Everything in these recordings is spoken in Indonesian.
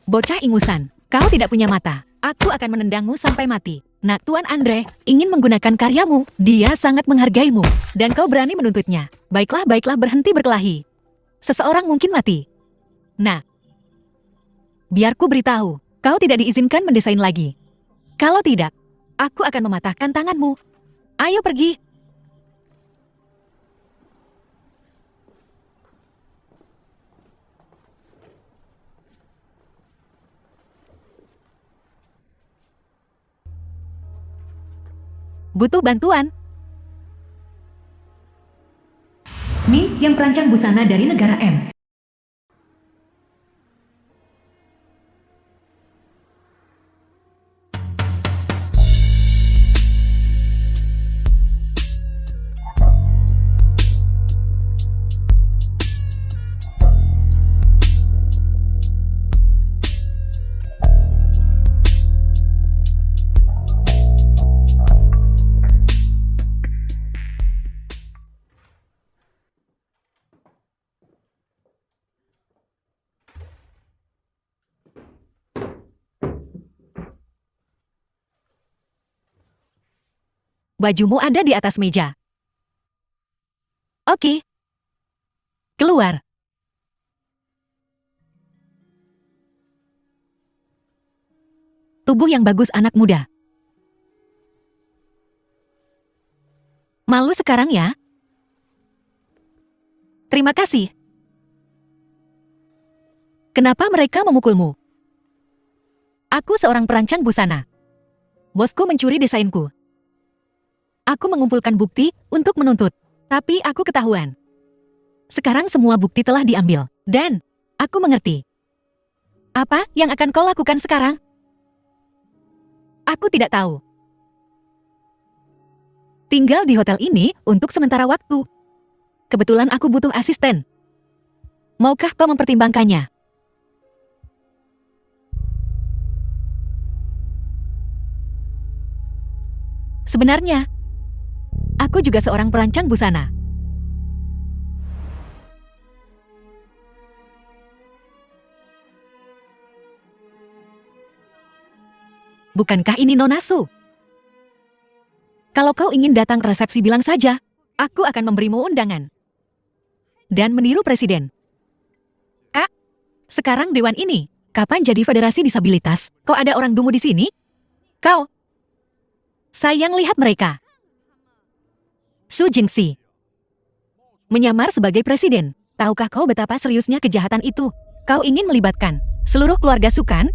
Bocah ingusan, kau tidak punya mata. Aku akan menendangmu sampai mati. Nak Tuan Andre ingin menggunakan karyamu. Dia sangat menghargaimu. Dan kau berani menuntutnya. Baiklah, baiklah, berhenti berkelahi. Seseorang mungkin mati. Nah, biar ku beritahu, kau tidak diizinkan mendesain lagi. Kalau tidak, aku akan mematahkan tanganmu. Ayo pergi. Butuh bantuan. Mi yang perancang busana dari negara M. Bajumu ada di atas meja. Oke. Keluar. Tubuh yang bagus anak muda. Malu sekarang ya? Terima kasih. Kenapa mereka memukulmu? Aku seorang perancang busana. Bosku mencuri desainku. Aku mengumpulkan bukti untuk menuntut, tapi aku ketahuan. Sekarang semua bukti telah diambil, dan aku mengerti. Apa yang akan kau lakukan sekarang? Aku tidak tahu. Tinggal di hotel ini untuk sementara waktu. Kebetulan aku butuh asisten. Maukah kau mempertimbangkannya? Sebenarnya, aku juga seorang perancang busana. Bukankah ini Nona Su? Kalau kau ingin datang ke resepsi bilang saja, aku akan memberimu undangan. Dan meniru presiden. Kak, sekarang dewan ini, kapan jadi federasi disabilitas? Kok ada orang dungu di sini? Kau. Sayang lihat mereka. Su Jingxi menyamar sebagai presiden. Tahukah kau betapa seriusnya kejahatan itu? Kau ingin melibatkan seluruh keluarga Su kan?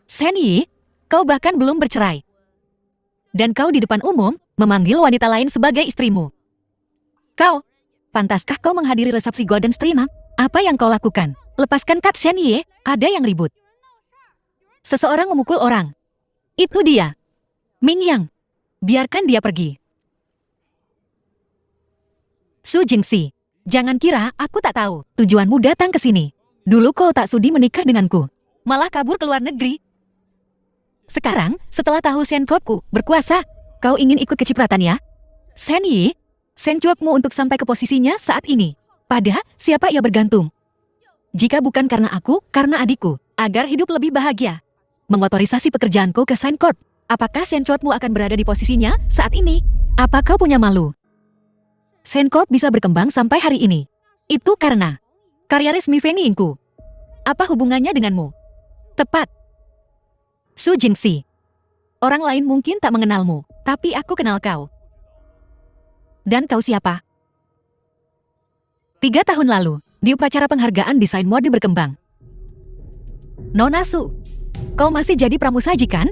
Shen Yi, kau bahkan belum bercerai. Dan kau di depan umum memanggil wanita lain sebagai istrimu. Kau, pantaskah kau menghadiri resepsi Golden Stream? Apa yang kau lakukan? Lepaskan Kak Shen Yi, ada yang ribut. Seseorang memukul orang. Itu dia. Ming Yang, biarkan dia pergi. Su Jingxi, jangan kira aku tak tahu tujuanmu datang ke sini. Dulu kau tak sudi menikah denganku, malah kabur ke luar negeri. Sekarang, setelah tahu Shen Kopku berkuasa, kau ingin ikut kecipratan ya? Shen Yi, Shen Chuokmu untuk sampai ke posisinya saat ini. Pada siapa ia bergantung? Jika bukan karena aku, karena adikku, agar hidup lebih bahagia. Mengotorisasi pekerjaanku ke Shen Corp. Apakah Shen Chuokmu akan berada di posisinya saat ini? Apa kau punya malu? Shen Corp bisa berkembang sampai hari ini. Itu karena karya resmi Feng Yingku. Apa hubungannya denganmu? Tepat. Su Jingxi. Orang lain mungkin tak mengenalmu, tapi aku kenal kau. Dan kau siapa? 3 tahun lalu, di upacara penghargaan desain mode berkembang. Nona Su, kau masih jadi pramusaji kan?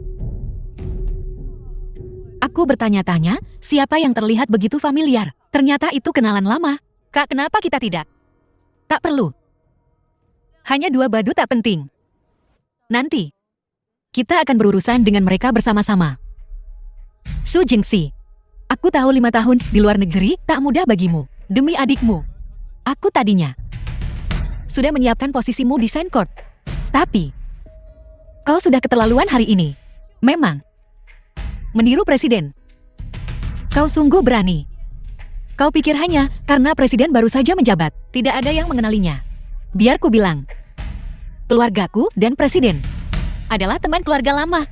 Aku bertanya-tanya, siapa yang terlihat begitu familiar? Ternyata itu kenalan lama. Kak, kenapa kita tidak? Tak perlu. Hanya 2 badut tak penting. Nanti, kita akan berurusan dengan mereka bersama-sama. Su Jingxi, aku tahu 5 tahun di luar negeri tak mudah bagimu. Demi adikmu, aku tadinya sudah menyiapkan posisimu di Shen Court. Tapi, kau sudah keterlaluan hari ini. Memang, meniru presiden. Kau sungguh berani. Kau pikir hanya karena presiden baru saja menjabat, tidak ada yang mengenalinya. Biar ku bilang, keluargaku dan presiden adalah teman keluarga lama.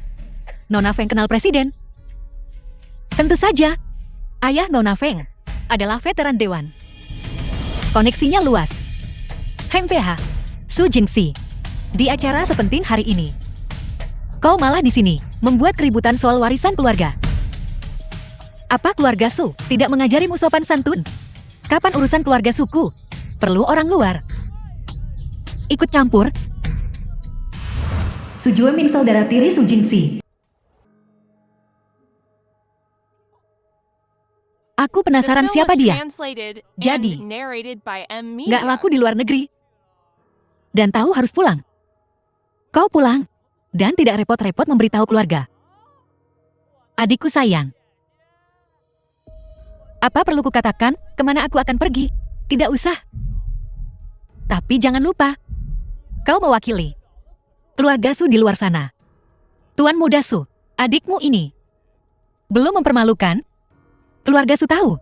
Nona Feng kenal presiden. Tentu saja, ayah Nona Feng adalah veteran dewan. Koneksinya luas. Heng PH, Su Jingxi, di acara sepenting hari ini, kau malah di sini membuat keributan soal warisan keluarga. Apa keluarga Su tidak mengajarimu sopan santun? Kapan urusan keluarga suku perlu orang luar ikut campur? Su Jueming saudara tiri Su Jingxi. Aku penasaran siapa dia. Jadi, nggak laku di luar negeri. Dan tahu harus pulang. Kau pulang, dan tidak repot-repot memberitahu keluarga. Adikku sayang. Apa perlu kukatakan kemana aku akan pergi? Tidak usah. Tapi jangan lupa, kau mewakili keluarga Su di luar sana. Tuan muda Su, adikmu ini belum mempermalukan. Keluarga Su tahu.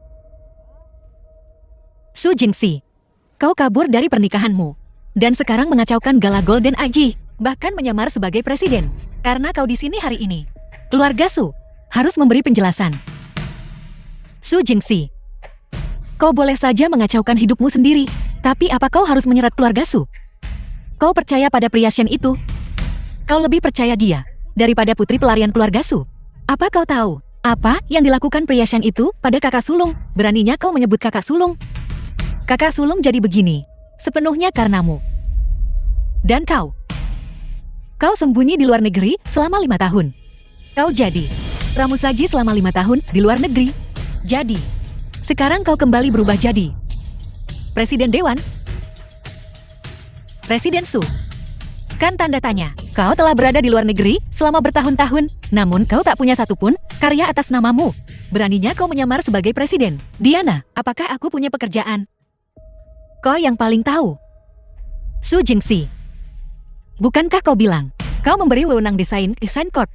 Su Jingxi, kau kabur dari pernikahanmu. Dan sekarang mengacaukan Gala Golden Aji. Bahkan menyamar sebagai presiden. Karena kau di sini hari ini. Keluarga Su harus memberi penjelasan. Su Jingxi, kau boleh saja mengacaukan hidupmu sendiri. Tapi apa kau harus menyerat keluarga Su? Kau percaya pada pria Shen itu? Kau lebih percaya dia daripada putri pelarian keluarga Su. Apa kau tahu apa yang dilakukan pria Shen itu pada kakak sulung? Beraninya kau menyebut kakak sulung. Kakak sulung jadi begini, sepenuhnya karenamu. Dan kau sembunyi di luar negeri selama 5 tahun. Kau jadi pramusaji selama 5 tahun di luar negeri. Jadi, sekarang kau kembali berubah jadi Presiden Dewan. Presiden Su. Kan tanda tanya, kau telah berada di luar negeri selama bertahun-tahun, namun kau tak punya satupun karya atas namamu. Beraninya kau menyamar sebagai presiden. Diana, apakah aku punya pekerjaan? Kau yang paling tahu. Su Jingxi, bukankah kau bilang, kau memberi wewenang desain Corp?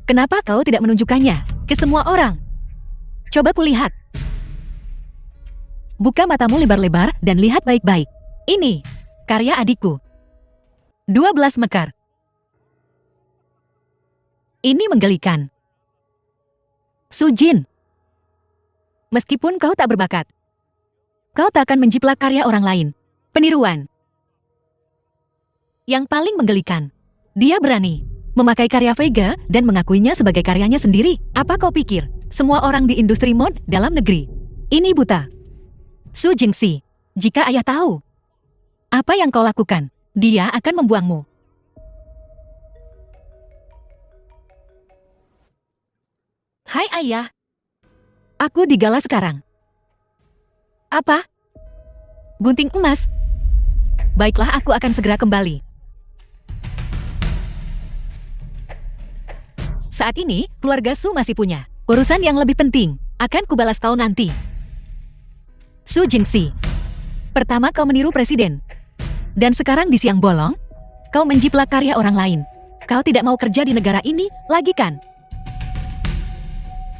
Kenapa kau tidak menunjukkannya ke semua orang? Coba kulihat. Buka matamu lebar-lebar dan lihat baik-baik. Ini karya adikku. 12 mekar. Ini menggelikan. Su Jin, meskipun kau tak berbakat, kau tak akan menjiplak karya orang lain. Peniruan. Yang paling menggelikan, dia berani memakai karya Vega dan mengakuinya sebagai karyanya sendiri. Apa kau pikir semua orang di industri mode dalam negeri ini buta? Su Jingxi, jika ayah tahu apa yang kau lakukan, dia akan membuangmu. Hai ayah. Aku di gala sekarang. Apa? Gunting emas? Baiklah, aku akan segera kembali. Saat ini, keluarga Su masih punya urusan yang lebih penting. Akan kubalas kau nanti. Su Jingxi, pertama kau meniru presiden. Dan sekarang di siang bolong, kau menjiplak karya orang lain. Kau tidak mau kerja di negara ini lagi kan?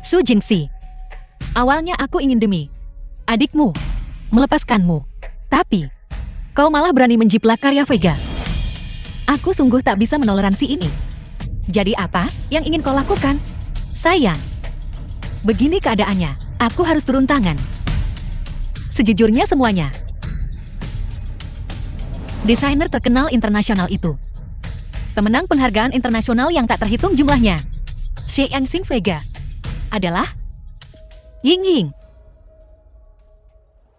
Su Jingxi, awalnya aku ingin demi adikmu melepaskanmu. Tapi, kau malah berani menjiplak karya Vega. Aku sungguh tak bisa menoleransi ini. Jadi apa yang ingin kau lakukan? Sayang, begini keadaannya. Aku harus turun tangan. Sejujurnya semuanya. Desainer terkenal internasional itu pemenang penghargaan internasional yang tak terhitung jumlahnya. Xianxing Vega adalah Ying Ying.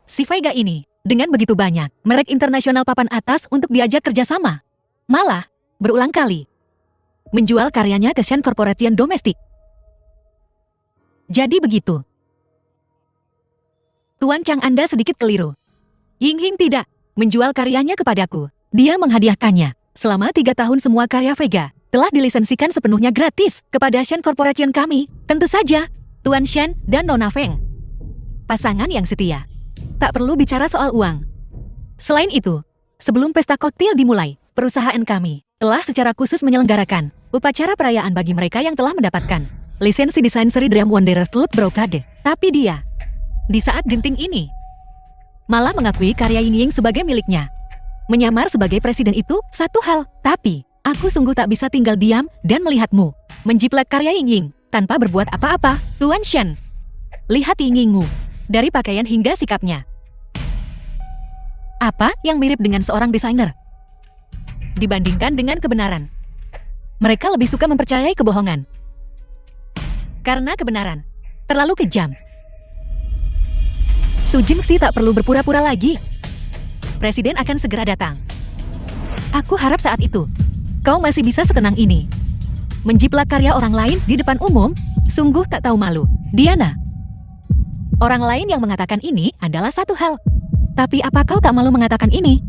Si Vega ini dengan begitu banyak merek internasional papan atas untuk diajak kerjasama. Malah berulang kali menjual karyanya ke Shen Corporation domestik. Jadi begitu. Tuan Chang, Anda sedikit keliru. Ying Ying tidak menjual karyanya kepadaku. Dia menghadiahkannya. Selama 3 tahun semua karya Vega telah dilisensikan sepenuhnya gratis kepada Shen Corporation kami. Tentu saja, Tuan Shen dan Nona Feng. Pasangan yang setia. Tak perlu bicara soal uang. Selain itu, sebelum pesta koktail dimulai, perusahaan kami telah secara khusus menyelenggarakan upacara perayaan bagi mereka yang telah mendapatkan lisensi desain seri Dream Wanderer Club Brocade. Tapi dia, di saat genting ini, malah mengakui karya Ying Ying sebagai miliknya. Menyamar sebagai presiden itu satu hal, tapi aku sungguh tak bisa tinggal diam dan melihatmu menjiplak karya Ying Ying tanpa berbuat apa-apa, Tuan Shen. Lihat Ying Yingmu, dari pakaian hingga sikapnya. Apa yang mirip dengan seorang desainer? Dibandingkan dengan kebenaran, mereka lebih suka mempercayai kebohongan. Karena kebenaran terlalu kejam. Su Jingxi tak perlu berpura-pura lagi. Presiden akan segera datang. Aku harap saat itu kau masih bisa setenang ini. Menjiplak karya orang lain di depan umum, sungguh tak tahu malu. Diana, orang lain yang mengatakan ini adalah satu hal. Tapi apa kau tak malu mengatakan ini?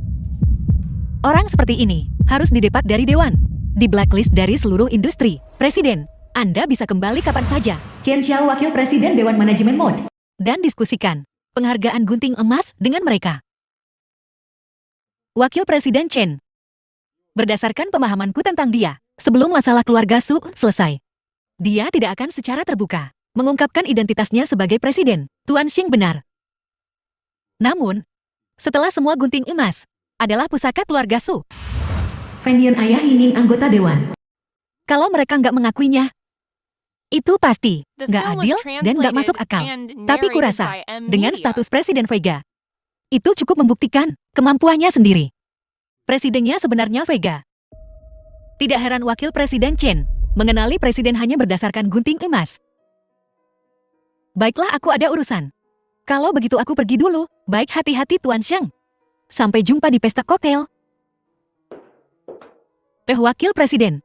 Orang seperti ini harus didepak dari dewan, di blacklist dari seluruh industri. Presiden, Anda bisa kembali kapan saja. Qian Xiao, Wakil Presiden Dewan Manajemen Mode, dan diskusikan penghargaan gunting emas dengan mereka. Wakil Presiden Chen, berdasarkan pemahamanku tentang dia, sebelum masalah keluarga Su selesai, dia tidak akan secara terbuka mengungkapkan identitasnya sebagai presiden. Tuan Xing benar. Namun, setelah semua gunting emas adalah pusaka keluarga Su, Feng Yan ayah Ying Ying anggota dewan, kalau mereka nggak mengakuinya, itu pasti nggak adil dan nggak masuk akal. Tapi kurasa, dengan status Presiden Vega, itu cukup membuktikan kemampuannya sendiri. Presidennya sebenarnya Vega. Tidak heran Wakil Presiden Chen mengenali presiden hanya berdasarkan gunting emas. Baiklah, aku ada urusan. Kalau begitu aku pergi dulu. Baik, hati-hati Tuan Sheng. Sampai jumpa di pesta koktail. Wakil Presiden.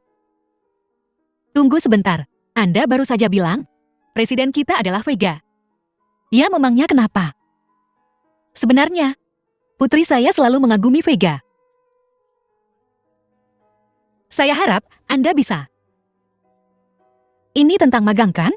Tunggu sebentar. Anda baru saja bilang, presiden kita adalah Vega. Ya, memangnya kenapa? Sebenarnya, putri saya selalu mengagumi Vega. Saya harap Anda bisa. Ini tentang magang, kan?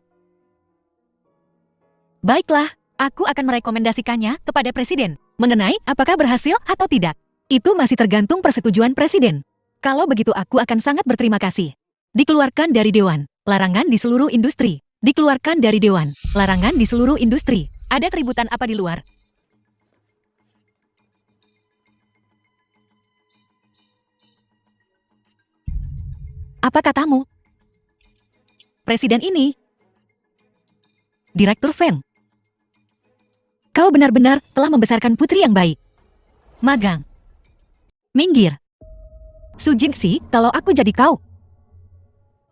Baiklah, aku akan merekomendasikannya kepada presiden. Mengenai apakah berhasil atau tidak, itu masih tergantung persetujuan presiden. Kalau begitu aku akan sangat berterima kasih. Dikeluarkan dari dewan. Larangan di seluruh industri. Dikeluarkan dari dewan. Larangan di seluruh industri. Ada keributan apa di luar? Apa katamu? Presiden ini, Direktur Feng. Kau benar-benar telah membesarkan putri yang baik. Magang. Minggir. Su Jingxi, kalau aku jadi kau,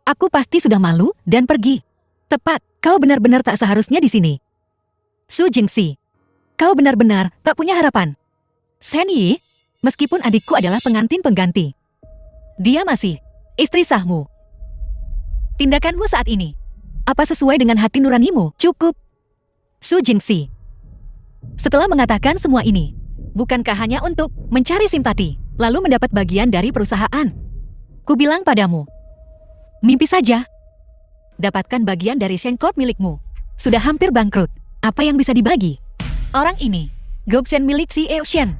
aku pasti sudah malu dan pergi. Tepat, kau benar-benar tak seharusnya di sini. Su Jingxi, kau benar-benar tak punya harapan. Shen Yi, meskipun adikku adalah pengantin pengganti, dia masih istri sahmu. Tindakanmu saat ini, apa sesuai dengan hati nuranimu? Cukup. Su Jingxi, setelah mengatakan semua ini, bukankah hanya untuk mencari simpati, lalu mendapat bagian dari perusahaan? Kubilang padamu, mimpi saja. Dapatkan bagian dari Shen Corp milikmu. Sudah hampir bangkrut. Apa yang bisa dibagi? Orang ini, Gobshen milik CEO Shen,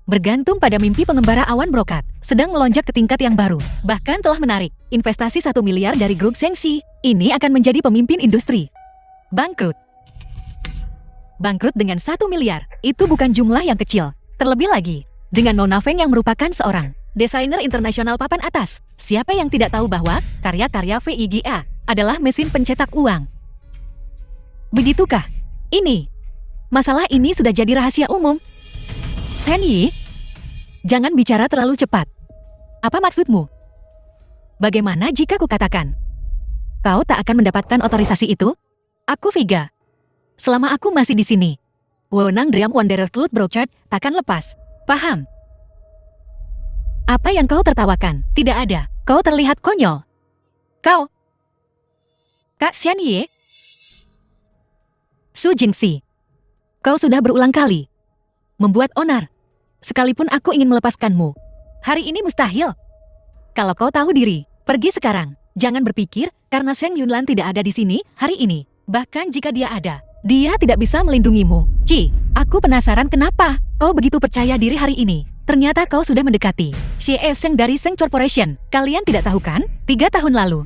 bergantung pada mimpi pengembara awan brokat, sedang melonjak ke tingkat yang baru. Bahkan telah menarik investasi 1 miliar dari grup Shengxi. Ini akan menjadi pemimpin industri. Bangkrut. Bangkrut dengan 1 miliar, itu bukan jumlah yang kecil. Terlebih lagi, dengan Nona Feng yang merupakan seorang desainer internasional papan atas. Siapa yang tidak tahu bahwa karya-karya VIGA adalah mesin pencetak uang? Begitukah? Ini, masalah ini sudah jadi rahasia umum. Shen Yi, jangan bicara terlalu cepat. Apa maksudmu? Bagaimana jika kukatakan, kau tak akan mendapatkan otorisasi itu? Aku Vega. Selama aku masih di sini, wewenang Dream Wanderer Cloud Brochard takkan lepas. Paham? Apa yang kau tertawakan? Tidak ada. Kau terlihat konyol. Kau, Kak Shen Yi, Su Jingxi, kau sudah berulang kali membuat onar. Sekalipun aku ingin melepaskanmu, hari ini mustahil. Kalau kau tahu diri, pergi sekarang. Jangan berpikir karena Sheng Yunlan tidak ada di sini hari ini. Bahkan jika dia ada, dia tidak bisa melindungimu. Ci, aku penasaran kenapa kau begitu percaya diri hari ini. Ternyata kau sudah mendekati Xie Sheng dari Sheng Corporation. Kalian tidak tahu kan? 3 tahun lalu,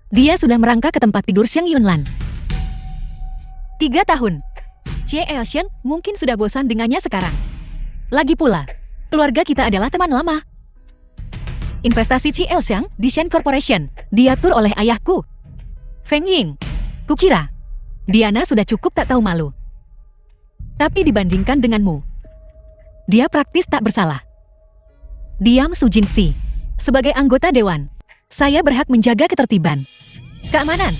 dia sudah merangkak ke tempat tidur Sheng Yunlan. 3 tahun. Xie Sheng mungkin sudah bosan dengannya sekarang. Lagi pula, Keluarga kita adalah teman lama. Investasi Qi Elxiang di Shen Corporation diatur oleh ayahku, Feng Ying. Kukira Diana sudah cukup tak tahu malu. Tapi dibandingkan denganmu, dia praktis tak bersalah. Diam, Su Jingxi. Sebagai anggota dewan, saya berhak menjaga ketertiban, keamanan.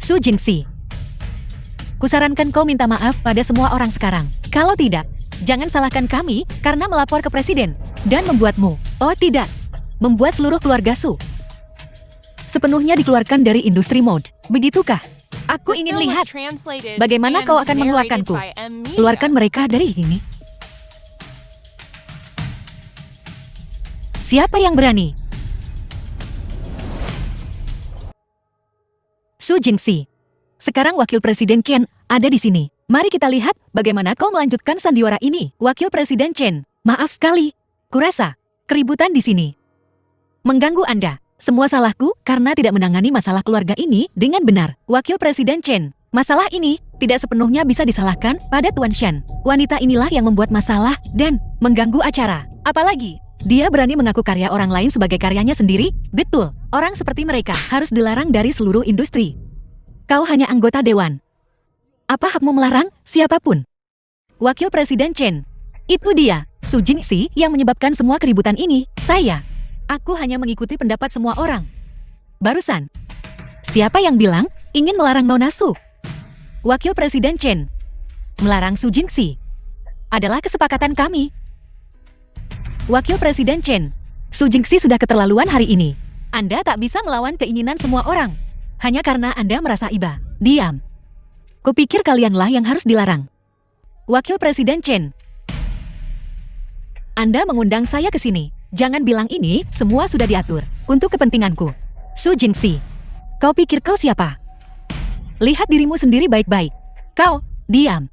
Su Jingxi, kusarankan kau minta maaf pada semua orang sekarang. Kalau tidak, jangan salahkan kami karena melapor ke presiden dan membuatmu, oh tidak, membuat seluruh keluarga Su sepenuhnya dikeluarkan dari industri mode. Begitukah? Aku ingin lihat bagaimana kau akan mengeluarkanku. Keluarkan mereka dari ini. Siapa yang berani? Su Jingxi, sekarang Wakil Presiden Chen ada di sini. Mari kita lihat bagaimana kau melanjutkan sandiwara ini. Wakil Presiden Chen, maaf sekali. Kurasa keributan di sini mengganggu Anda. Semua salahku karena tidak menangani masalah keluarga ini dengan benar. Wakil Presiden Chen, masalah ini tidak sepenuhnya bisa disalahkan pada Tuan Shen. Wanita inilah yang membuat masalah dan mengganggu acara. Apalagi dia berani mengaku karya orang lain sebagai karyanya sendiri. Betul, orang seperti mereka harus dilarang dari seluruh industri. Kau hanya anggota dewan. Apa hakmu melarang siapapun? Wakil Presiden Chen, itu dia, Su Jingxi yang menyebabkan semua keributan ini. Aku hanya mengikuti pendapat semua orang. Barusan, siapa yang bilang ingin melarang Nona Su? Wakil Presiden Chen, melarang Su Jingxi adalah kesepakatan kami. Wakil Presiden Chen, Su Jingxi sudah keterlaluan hari ini. Anda tak bisa melawan keinginan semua orang hanya karena Anda merasa iba. Diam. Kupikir kalianlah yang harus dilarang. Wakil Presiden Chen, Anda mengundang saya ke sini. Jangan bilang ini semua sudah diatur untuk kepentinganku. Su Jingxi, kau pikir kau siapa? Lihat dirimu sendiri baik-baik. Kau, diam.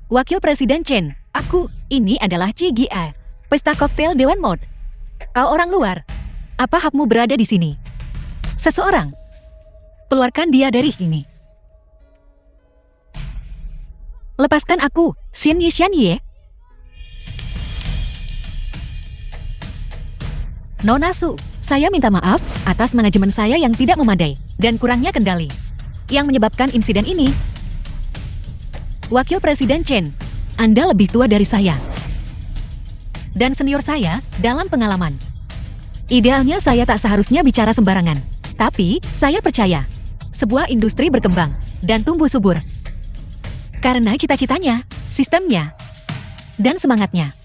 Wakil Presiden Chen, ini adalah CGI, pesta koktail Dewan Mode. Kau orang luar, apa hakmu berada di sini? Seseorang, keluarkan dia dari sini. Lepaskan aku, Xin Ye. Nona Su, saya minta maaf atas manajemen saya yang tidak memadai dan kurangnya kendali yang menyebabkan insiden ini. Wakil Presiden Chen, Anda lebih tua dari saya dan senior saya dalam pengalaman. Idealnya saya tak seharusnya bicara sembarangan, tapi saya percaya sebuah industri berkembang dan tumbuh subur karena cita-citanya, sistemnya, dan semangatnya.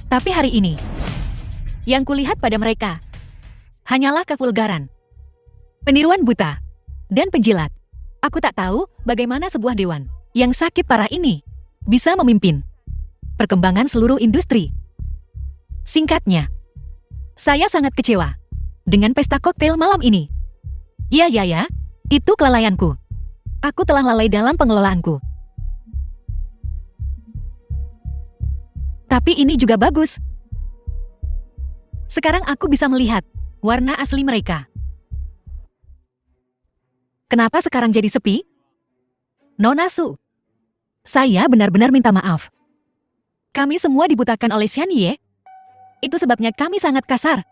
Tapi hari ini, yang kulihat pada mereka hanyalah kevulgaran, peniruan buta, dan penjilat. Aku tak tahu bagaimana sebuah dewan yang sakit parah ini bisa memimpin perkembangan seluruh industri. Singkatnya, saya sangat kecewa dengan pesta koktail malam ini. Ya, itu kelalaianku. Aku telah lalai dalam pengelolaanku. Tapi ini juga bagus. Sekarang aku bisa melihat warna asli mereka. Kenapa sekarang jadi sepi? Nona Su, saya benar-benar minta maaf. Kami semua dibutakan oleh Xian Ye. Itu sebabnya kami sangat kasar.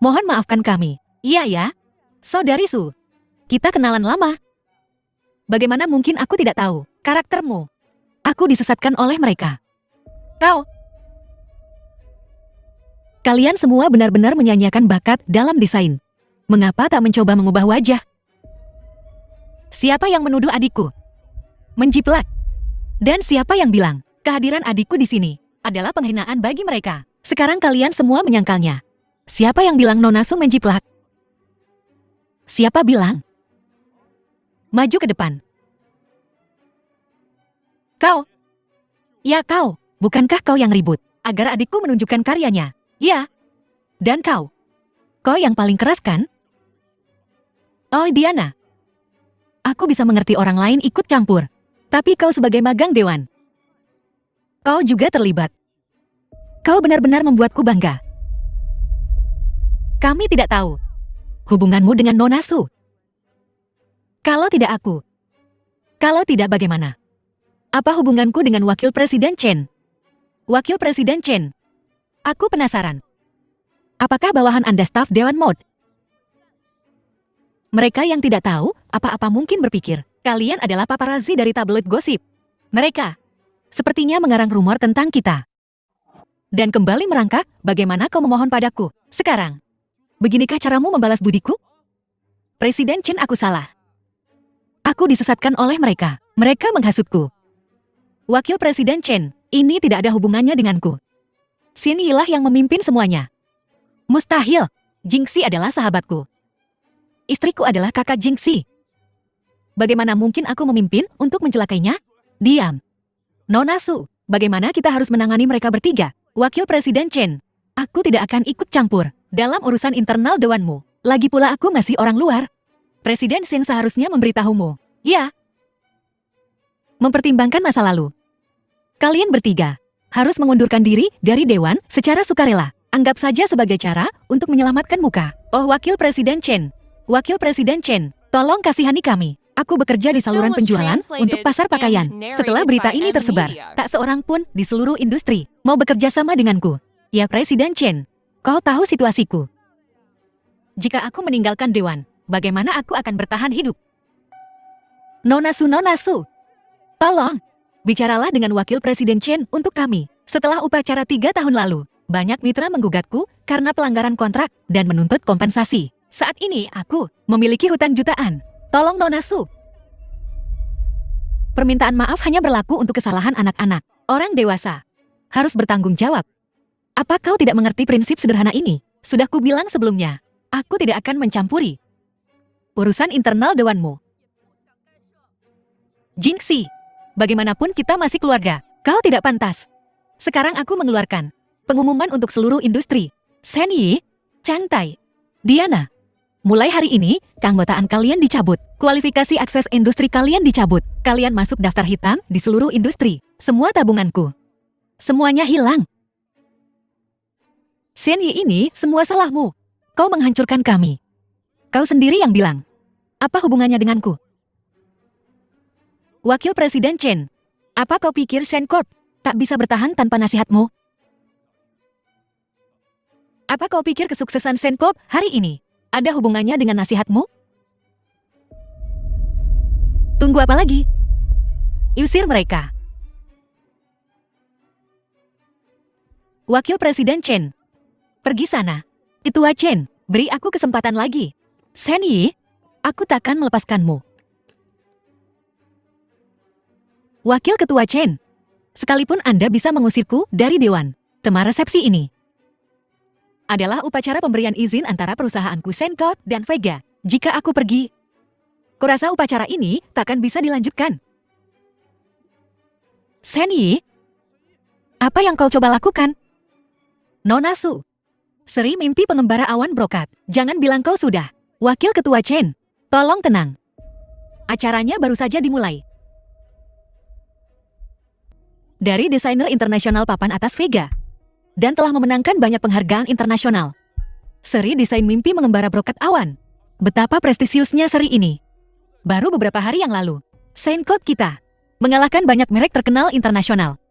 Mohon maafkan kami. Iya ya, Saudari Su. Kita kenalan lama. Bagaimana mungkin aku tidak tahu karaktermu? Aku disesatkan oleh mereka. Kalian semua benar-benar menyanyiakan bakat dalam desain. Mengapa tak mencoba mengubah wajah? Siapa yang menuduh adikku menjiplak? Dan siapa yang bilang kehadiran adikku di sini adalah penghinaan bagi mereka? Sekarang kalian semua menyangkalnya. Siapa yang bilang Nona Su menjiplak? Siapa bilang? Maju ke depan. Kau. Ya kau, bukankah kau yang ribut agar adikku menunjukkan karyanya? Ya. Dan kau? Kau yang paling keras kan? Oh Diana. Aku bisa mengerti orang lain ikut campur. Tapi kau sebagai magang dewan, kau juga terlibat. Kau benar-benar membuatku bangga. Kami tidak tahu hubunganmu dengan Nona Su. Kalau tidak aku. Kalau tidak bagaimana? Apa hubunganku dengan Wakil Presiden Chen? Wakil Presiden Chen. Aku penasaran. Apakah bawahan Anda staf Dewan Mode? Mereka yang tidak tahu, apa-apa mungkin berpikir, kalian adalah paparazzi dari tabloid gosip. Mereka sepertinya mengarang rumor tentang kita. Dan kembali merangkak, bagaimana kau memohon padaku, sekarang? Beginikah caramu membalas budiku? Presiden Chen, aku salah. Aku disesatkan oleh mereka. Mereka menghasutku. Wakil Presiden Chen, ini tidak ada hubungannya denganku. Xin Yi lah yang memimpin semuanya. Mustahil. Jingxi adalah sahabatku. Istriku adalah kakak Jingxi. Bagaimana mungkin aku memimpin untuk mencelakainya? Diam. Nona Su, bagaimana kita harus menangani mereka bertiga? Wakil Presiden Chen, aku tidak akan ikut campur dalam urusan internal dewanmu. Lagi pula aku masih orang luar. Presiden Shen seharusnya memberitahumu. Ya. Mempertimbangkan masa lalu. Kalian bertiga harus mengundurkan diri dari dewan secara sukarela. Anggap saja sebagai cara untuk menyelamatkan muka. Oh, Wakil Presiden Chen. Wakil Presiden Chen, tolong kasihani kami. Aku bekerja di saluran penjualan untuk pasar pakaian. Setelah berita ini tersebar, tak seorang pun di seluruh industri mau bekerja sama denganku. Ya Presiden Chen, kau tahu situasiku. Jika aku meninggalkan dewan, bagaimana aku akan bertahan hidup? Nona Su, tolong, bicaralah dengan Wakil Presiden Chen untuk kami. Setelah upacara 3 tahun lalu, banyak mitra menggugatku karena pelanggaran kontrak dan menuntut kompensasi. Saat ini aku memiliki hutang jutaan. Tolong Nona Su. Permintaan maaf hanya berlaku untuk kesalahan anak-anak. Orang dewasa harus bertanggung jawab. Apa kau tidak mengerti prinsip sederhana ini? Sudah kubilang sebelumnya, aku tidak akan mencampuri urusan internal dewanmu. Jingxi, bagaimanapun kita masih keluarga. Kau tidak pantas. Sekarang aku mengeluarkan pengumuman untuk seluruh industri. Shen Yi, Chang Tai, Diana. Mulai hari ini, keanggotaan kalian dicabut. Kualifikasi akses industri kalian dicabut. Kalian masuk daftar hitam di seluruh industri. Semua tabunganku. Semuanya hilang. Shen Yi, ini semua salahmu. Kau menghancurkan kami. Kau sendiri yang bilang. Apa hubungannya denganku? Wakil Presiden Chen, apa kau pikir Shen Corp tak bisa bertahan tanpa nasihatmu? Apa kau pikir kesuksesan Shen Corp hari ini ada hubungannya dengan nasihatmu? Tunggu apa lagi? Usir mereka. Wakil Presiden Chen, pergi sana. Ketua Chen, beri aku kesempatan lagi. Shen Yi, aku takkan melepaskanmu. Wakil Ketua Chen, sekalipun Anda bisa mengusirku dari dewan, tema resepsi ini adalah upacara pemberian izin antara perusahaanku Shen Corp dan Vega. Jika aku pergi, kurasa upacara ini takkan bisa dilanjutkan. Shen Yi, apa yang kau coba lakukan? Nona Su, seri mimpi pengembara awan brokat. Jangan bilang kau sudah. Wakil Ketua Chen, tolong tenang. Acaranya baru saja dimulai. Dari desainer internasional papan atas Vega, dan telah memenangkan banyak penghargaan internasional. Seri desain mimpi mengembara brokat awan. Betapa prestisiusnya seri ini. Baru beberapa hari yang lalu, Shen Corp kita mengalahkan banyak merek terkenal internasional.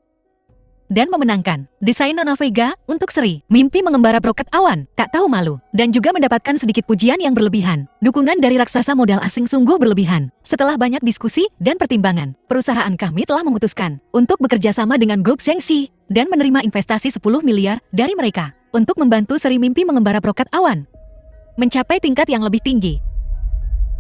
Dan memenangkan desain Nona Vega untuk seri mimpi mengembara brokat awan. Tak tahu malu. Dan juga mendapatkan sedikit pujian yang berlebihan. Dukungan dari raksasa modal asing sungguh berlebihan. Setelah banyak diskusi dan pertimbangan, perusahaan kami telah memutuskan untuk bekerja sama dengan grup Zhengxi dan menerima investasi 10 miliar dari mereka untuk membantu seri mimpi mengembara brokat awan mencapai tingkat yang lebih tinggi.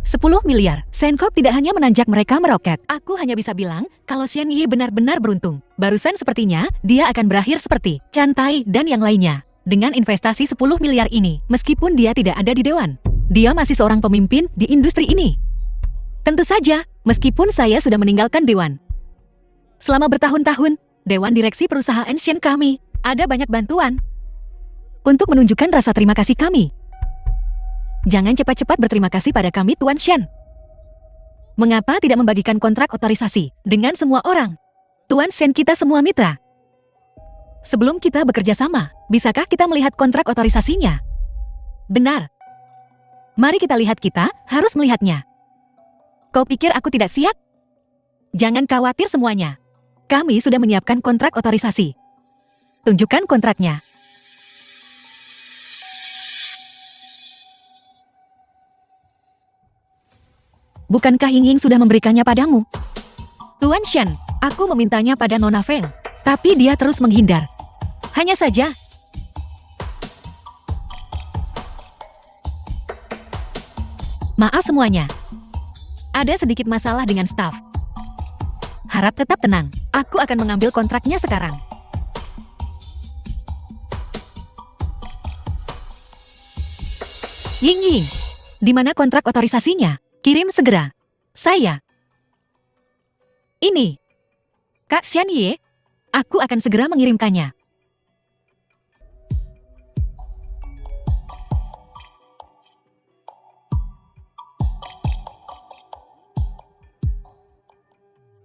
10 miliar. Shen Corp tidak hanya menanjak mereka meroket. Aku hanya bisa bilang kalau Shen Yi benar-benar beruntung. Barusan sepertinya dia akan berakhir seperti Chan Tai dan yang lainnya. Dengan investasi 10 miliar ini, meskipun dia tidak ada di dewan, dia masih seorang pemimpin di industri ini. Tentu saja, meskipun saya sudah meninggalkan dewan. Selama bertahun-tahun, dewan direksi perusahaan Shen kami ada banyak bantuan untuk menunjukkan rasa terima kasih kami. Jangan cepat-cepat berterima kasih pada kami, Tuan Shen. Mengapa tidak membagikan kontrak otorisasi dengan semua orang? Tuan Shen, kita semua mitra. Sebelum kita bekerja sama, bisakah kita melihat kontrak otorisasinya? Benar. Mari kita lihat, kita harus melihatnya. Kau pikir aku tidak siap? Jangan khawatir semuanya. Kami sudah menyiapkan kontrak otorisasi. Tunjukkan kontraknya. Bukankah Ying Ying sudah memberikannya padamu? Tuan Shen, aku memintanya pada Nona Feng, tapi dia terus menghindar. Hanya saja. Maaf semuanya. Ada sedikit masalah dengan staf. Harap tetap tenang. Aku akan mengambil kontraknya sekarang. Ying Ying, di mana kontrak otorisasinya? Kirim segera. Saya. Ini. Kak Xian Ye, aku akan segera mengirimkannya.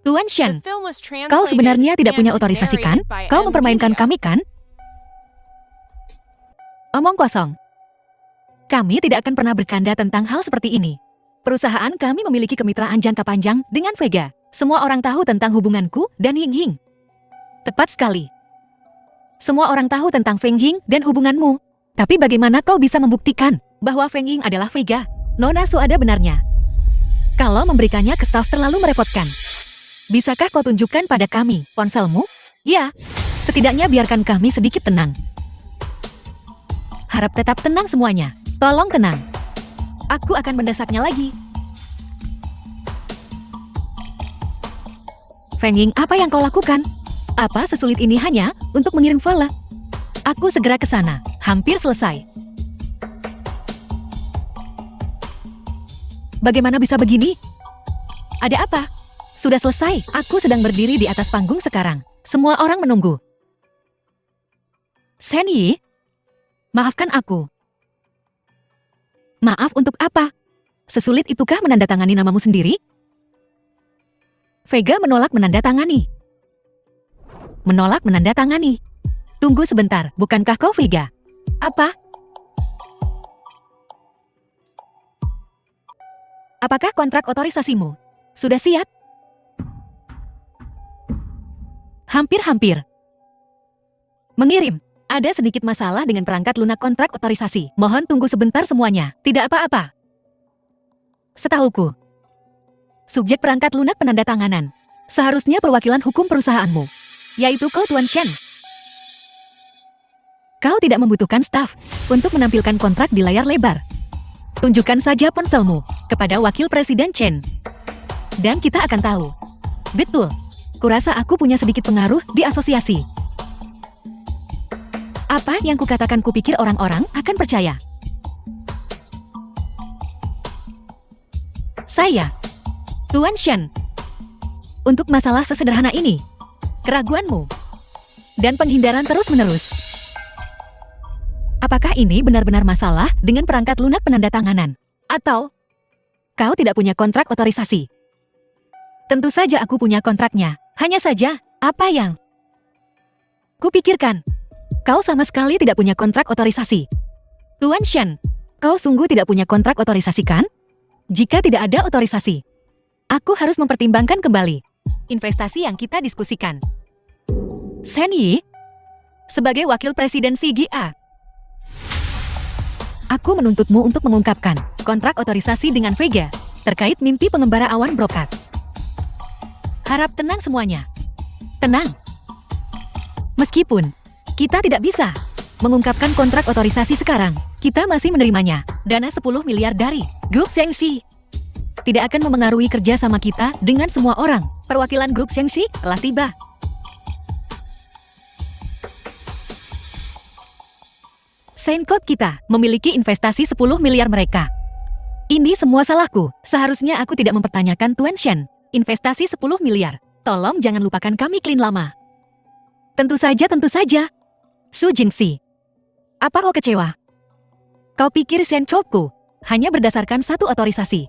Tuan Shen, kau sebenarnya tidak punya otorisasi kan? Kau mempermainkan kami kan? Omong kosong. Kami tidak akan pernah bercanda tentang hal seperti ini. Perusahaan kami memiliki kemitraan jangka panjang dengan Vega. Semua orang tahu tentang hubunganku dan Ying Ying. Tepat sekali. Semua orang tahu tentang Feng Ying dan hubunganmu. Tapi bagaimana kau bisa membuktikan bahwa Feng Ying adalah Vega? Nona Su ada benarnya. Kalau memberikannya ke staf terlalu merepotkan. Bisakah kau tunjukkan pada kami ponselmu? Ya, setidaknya biarkan kami sedikit tenang. Harap tetap tenang semuanya. Tolong tenang. Aku akan mendesaknya lagi. Feng Ying, apa yang kau lakukan? Apa sesulit ini hanya untuk mengirim file? Aku segera ke sana. Hampir selesai. Bagaimana bisa begini? Ada apa? Sudah selesai. Aku sedang berdiri di atas panggung sekarang. Semua orang menunggu. Shen Yi, maafkan aku. Maaf untuk apa? Sesulit itukah menandatangani namamu sendiri? Vega menolak menandatangani. Menolak menandatangani. Tunggu sebentar, bukankah kau Vega? Apa? Apakah kontrak otorisasimu sudah siap? Hampir-hampir. Mengirim. Ada sedikit masalah dengan perangkat lunak kontrak otorisasi. Mohon tunggu sebentar semuanya. Tidak apa-apa. Setahuku, subjek perangkat lunak penandatanganan seharusnya perwakilan hukum perusahaanmu, yaitu kau Tuan Shen. Kau tidak membutuhkan staf untuk menampilkan kontrak di layar lebar. Tunjukkan saja ponselmu kepada Wakil Presiden Chen. Dan kita akan tahu. Betul. Kurasa aku punya sedikit pengaruh di asosiasi. Apa yang kukatakan kupikir orang-orang akan percaya? Saya, Tuan Shen. Untuk masalah sesederhana ini, keraguanmu dan penghindaran terus-menerus. Apakah ini benar-benar masalah dengan perangkat lunak penandatanganan? Atau kau tidak punya kontrak otorisasi? Tentu saja aku punya kontraknya. Hanya saja, apa yang kupikirkan? Kau sama sekali tidak punya kontrak otorisasi. Tuan Shen, kau sungguh tidak punya kontrak otorisasi kan? Jika tidak ada otorisasi, aku harus mempertimbangkan kembali investasi yang kita diskusikan. Shen Yi, sebagai wakil presiden CGA, aku menuntutmu untuk mengungkapkan kontrak otorisasi dengan Vega terkait mimpi pengembara awan brokat. Harap tenang semuanya. Tenang. Meskipun kita tidak bisa mengungkapkan kontrak otorisasi sekarang, kita masih menerimanya. Dana 10 miliar dari Grup Shengxi tidak akan memengaruhi kerja sama kita dengan semua orang. Perwakilan Grup Shengxi telah tiba. Seincorp kita memiliki investasi 10 miliar mereka. Ini semua salahku. Seharusnya aku tidak mempertanyakan Tuan Shen. Investasi 10 miliar. Tolong jangan lupakan kami Clean lama. Tentu saja, tentu saja. Su Jingxi. Apa kau kecewa? Kau pikir Seincorpku hanya berdasarkan satu otorisasi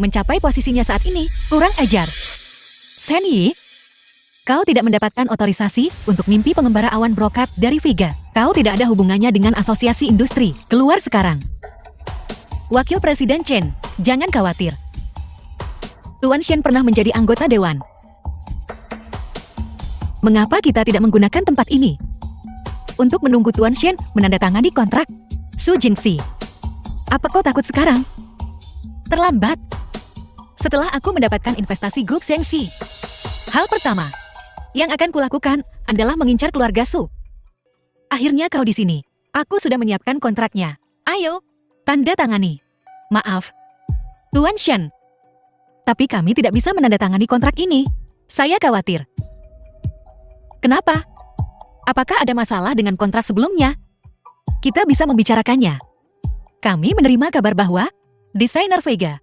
mencapai posisinya saat ini? Kurang ajar. Shen Yi, kau tidak mendapatkan otorisasi untuk mimpi pengembara awan brokat dari Vega. Kau tidak ada hubungannya dengan asosiasi industri. Keluar sekarang. Wakil Presiden Chen, jangan khawatir. Tuan Shen pernah menjadi anggota dewan. Mengapa kita tidak menggunakan tempat ini untuk menunggu Tuan Shen menandatangani kontrak? Su Jingxi, apa kau takut sekarang? Terlambat. Setelah aku mendapatkan investasi grup Shengxi, hal pertama yang akan kulakukan adalah mengincar keluarga Su. Akhirnya kau di sini. Aku sudah menyiapkan kontraknya. Ayo, tanda tangani. Maaf, Tuan Shen. Tapi kami tidak bisa menandatangani kontrak ini. Saya khawatir. Kenapa? Apakah ada masalah dengan kontrak sebelumnya? Kita bisa membicarakannya. Kami menerima kabar bahwa desainer Vega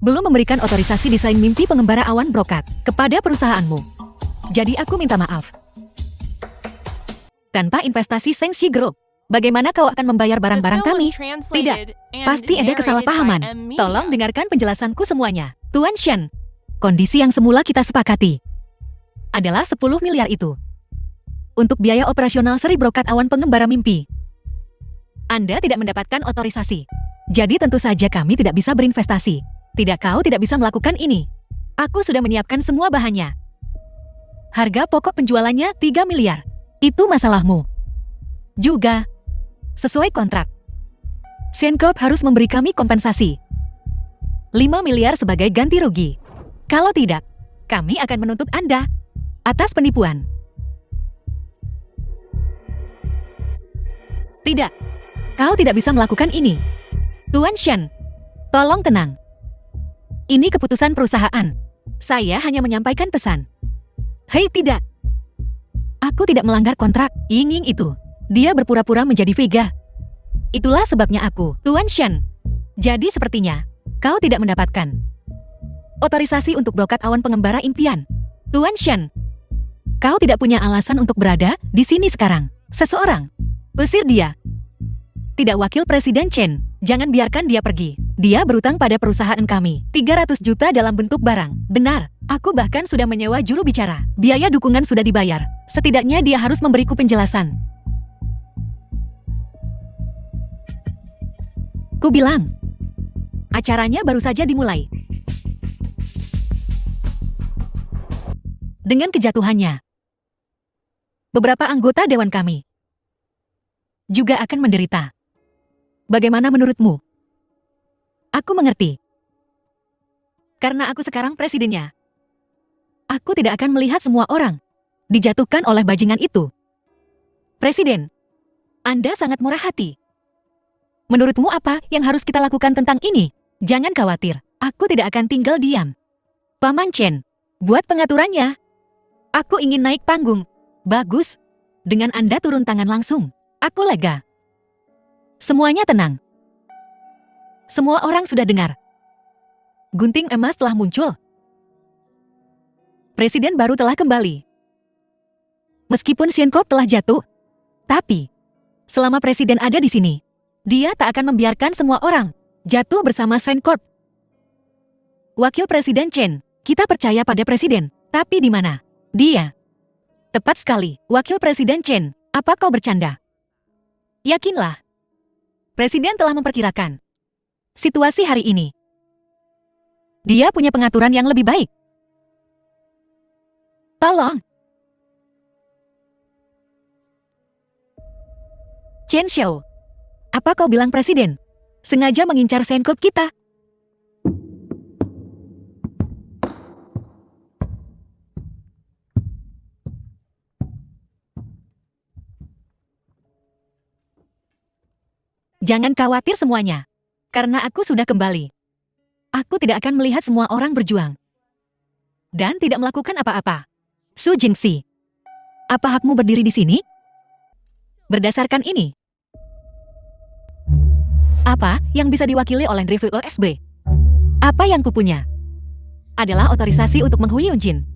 belum memberikan otorisasi desain mimpi pengembara awan brokat kepada perusahaanmu. Jadi aku minta maaf. Tanpa investasi Shengxi Group, bagaimana kau akan membayar barang-barang kami? Tidak, pasti ada kesalahpahaman. Tolong dengarkan penjelasanku semuanya. Tuan Shen, kondisi yang semula kita sepakati adalah 10 miliar itu untuk biaya operasional seri brokat awan pengembara mimpi. Anda tidak mendapatkan otorisasi. Jadi tentu saja kami tidak bisa berinvestasi. Kau tidak bisa melakukan ini. Aku sudah menyiapkan semua bahannya. Harga pokok penjualannya 3 miliar. Itu masalahmu. Juga, sesuai kontrak, Shencorp harus memberi kami kompensasi 5 miliar sebagai ganti rugi. Kalau tidak, kami akan menuntut Anda atas penipuan. Tidak, kau tidak bisa melakukan ini. Tuan Shen, tolong tenang. Ini keputusan perusahaan. Saya hanya menyampaikan pesan. Hei, tidak. Aku tidak melanggar kontrak. Ying itu. Dia berpura-pura menjadi Vega. Itulah sebabnya aku, Tuan Shen. Jadi sepertinya, kau tidak mendapatkan otorisasi untuk brokat awan pengembara impian. Tuan Shen, kau tidak punya alasan untuk berada di sini sekarang. Seseorang, usir dia. Tidak, Wakil Presiden Chen, jangan biarkan dia pergi. Dia berutang pada perusahaan kami, 300 juta dalam bentuk barang. Benar, aku bahkan sudah menyewa juru bicara. Biaya dukungan sudah dibayar. Setidaknya dia harus memberiku penjelasan. Ku bilang, acaranya baru saja dimulai. Dengan kejatuhannya, beberapa anggota dewan kami juga akan menderita. Bagaimana menurutmu? Aku mengerti. Karena aku sekarang presidennya. Aku tidak akan melihat semua orang dijatuhkan oleh bajingan itu. Presiden, Anda sangat murah hati. Menurutmu apa yang harus kita lakukan tentang ini? Jangan khawatir, aku tidak akan tinggal diam. Paman Chen, buat pengaturannya. Aku ingin naik panggung. Bagus. Dengan Anda turun tangan langsung, aku lega. Semuanya tenang. Semua orang sudah dengar. Gunting emas telah muncul. Presiden baru telah kembali. Meskipun Shencorp telah jatuh, tapi selama presiden ada di sini, dia tak akan membiarkan semua orang jatuh bersama Shencorp. Wakil Presiden Chen, kita percaya pada presiden, tapi di mana? Dia. Tepat sekali, Wakil Presiden Chen, apa kau bercanda? Yakinlah. Presiden telah memperkirakan situasi hari ini. Dia punya pengaturan yang lebih baik. Tolong. Chen Xiao, apa kau bilang presiden sengaja mengincar Shencorp kita? Jangan khawatir semuanya, karena aku sudah kembali. Aku tidak akan melihat semua orang berjuang dan tidak melakukan apa-apa. Su Jingxi, apa hakmu berdiri di sini? Berdasarkan ini, apa yang bisa diwakili oleh review OSB? Apa yang kupunya adalah otorisasi untuk Meng Huiyunjin.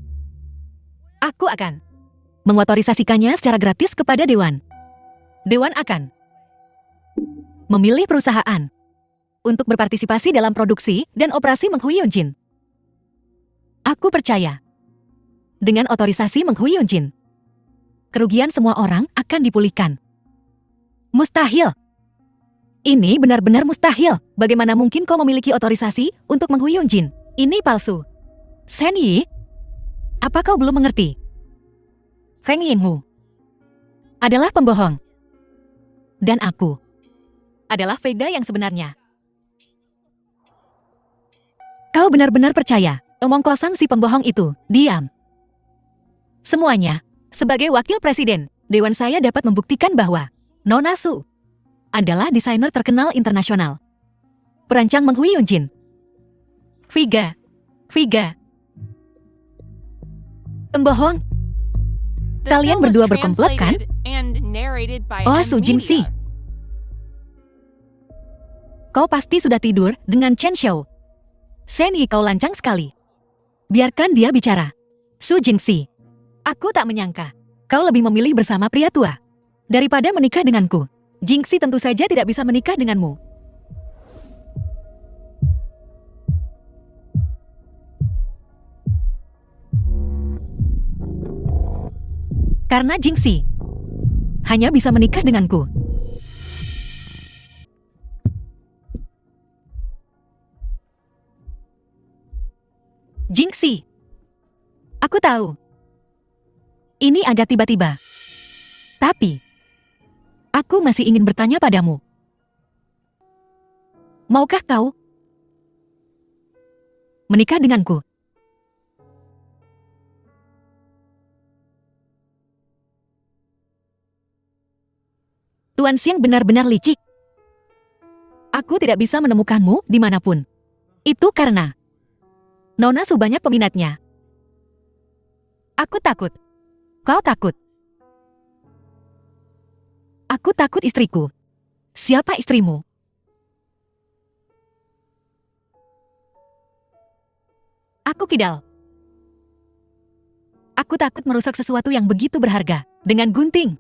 Aku akan mengotorisasikannya secara gratis kepada Dewan. Dewan akan memilih perusahaan untuk berpartisipasi dalam produksi dan operasi Meng Huiyunjin. Aku percaya, dengan otorisasi Meng Huiyunjin, kerugian semua orang akan dipulihkan. Mustahil. Ini benar-benar mustahil. Bagaimana mungkin kau memiliki otorisasi untuk Meng Huiyunjin? Ini palsu. Shen Yi, apa kau belum mengerti? Feng Yinghu adalah pembohong. Dan aku adalah Vega yang sebenarnya. Kau benar-benar percaya omong kosong si pembohong itu? Diam. Semuanya, sebagai wakil presiden, Dewan saya dapat membuktikan bahwa Nona Su adalah desainer terkenal internasional. Perancang Meng Huiyunjin. Vega. Pembohong. Kalian berdua berkomplot kan? Oh, Su Jingxi. Kau pasti sudah tidur dengan Chen Xiao. Shen Yi, kau lancang sekali. Biarkan dia bicara. Su Jingxi, aku tak menyangka kau lebih memilih bersama pria tua daripada menikah denganku. Jingxi tentu saja tidak bisa menikah denganmu. Karena Jingxi hanya bisa menikah denganku. Jingxi, aku tahu ini agak tiba-tiba, tapi aku masih ingin bertanya padamu. Maukah kau menikah denganku? Tuan Xiang benar-benar licik. Aku tidak bisa menemukanmu dimanapun. Itu karena Nona Su banyak peminatnya. Aku takut. Kau takut. Aku takut istriku. Siapa istrimu? Aku kidal. Aku takut merusak sesuatu yang begitu berharga dengan gunting.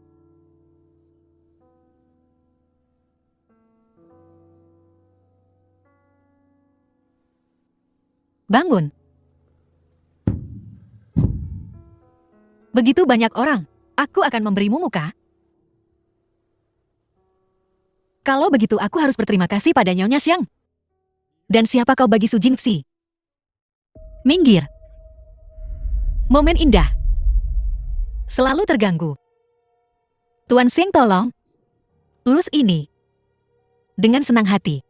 Bangun. Begitu banyak orang, aku akan memberimu muka. Kalau begitu aku harus berterima kasih pada Nyonya Xiang. Dan siapa kau bagi Su Jingxi? Minggir. Momen indah. Selalu terganggu. Tuan Xiang, tolong urus ini dengan senang hati.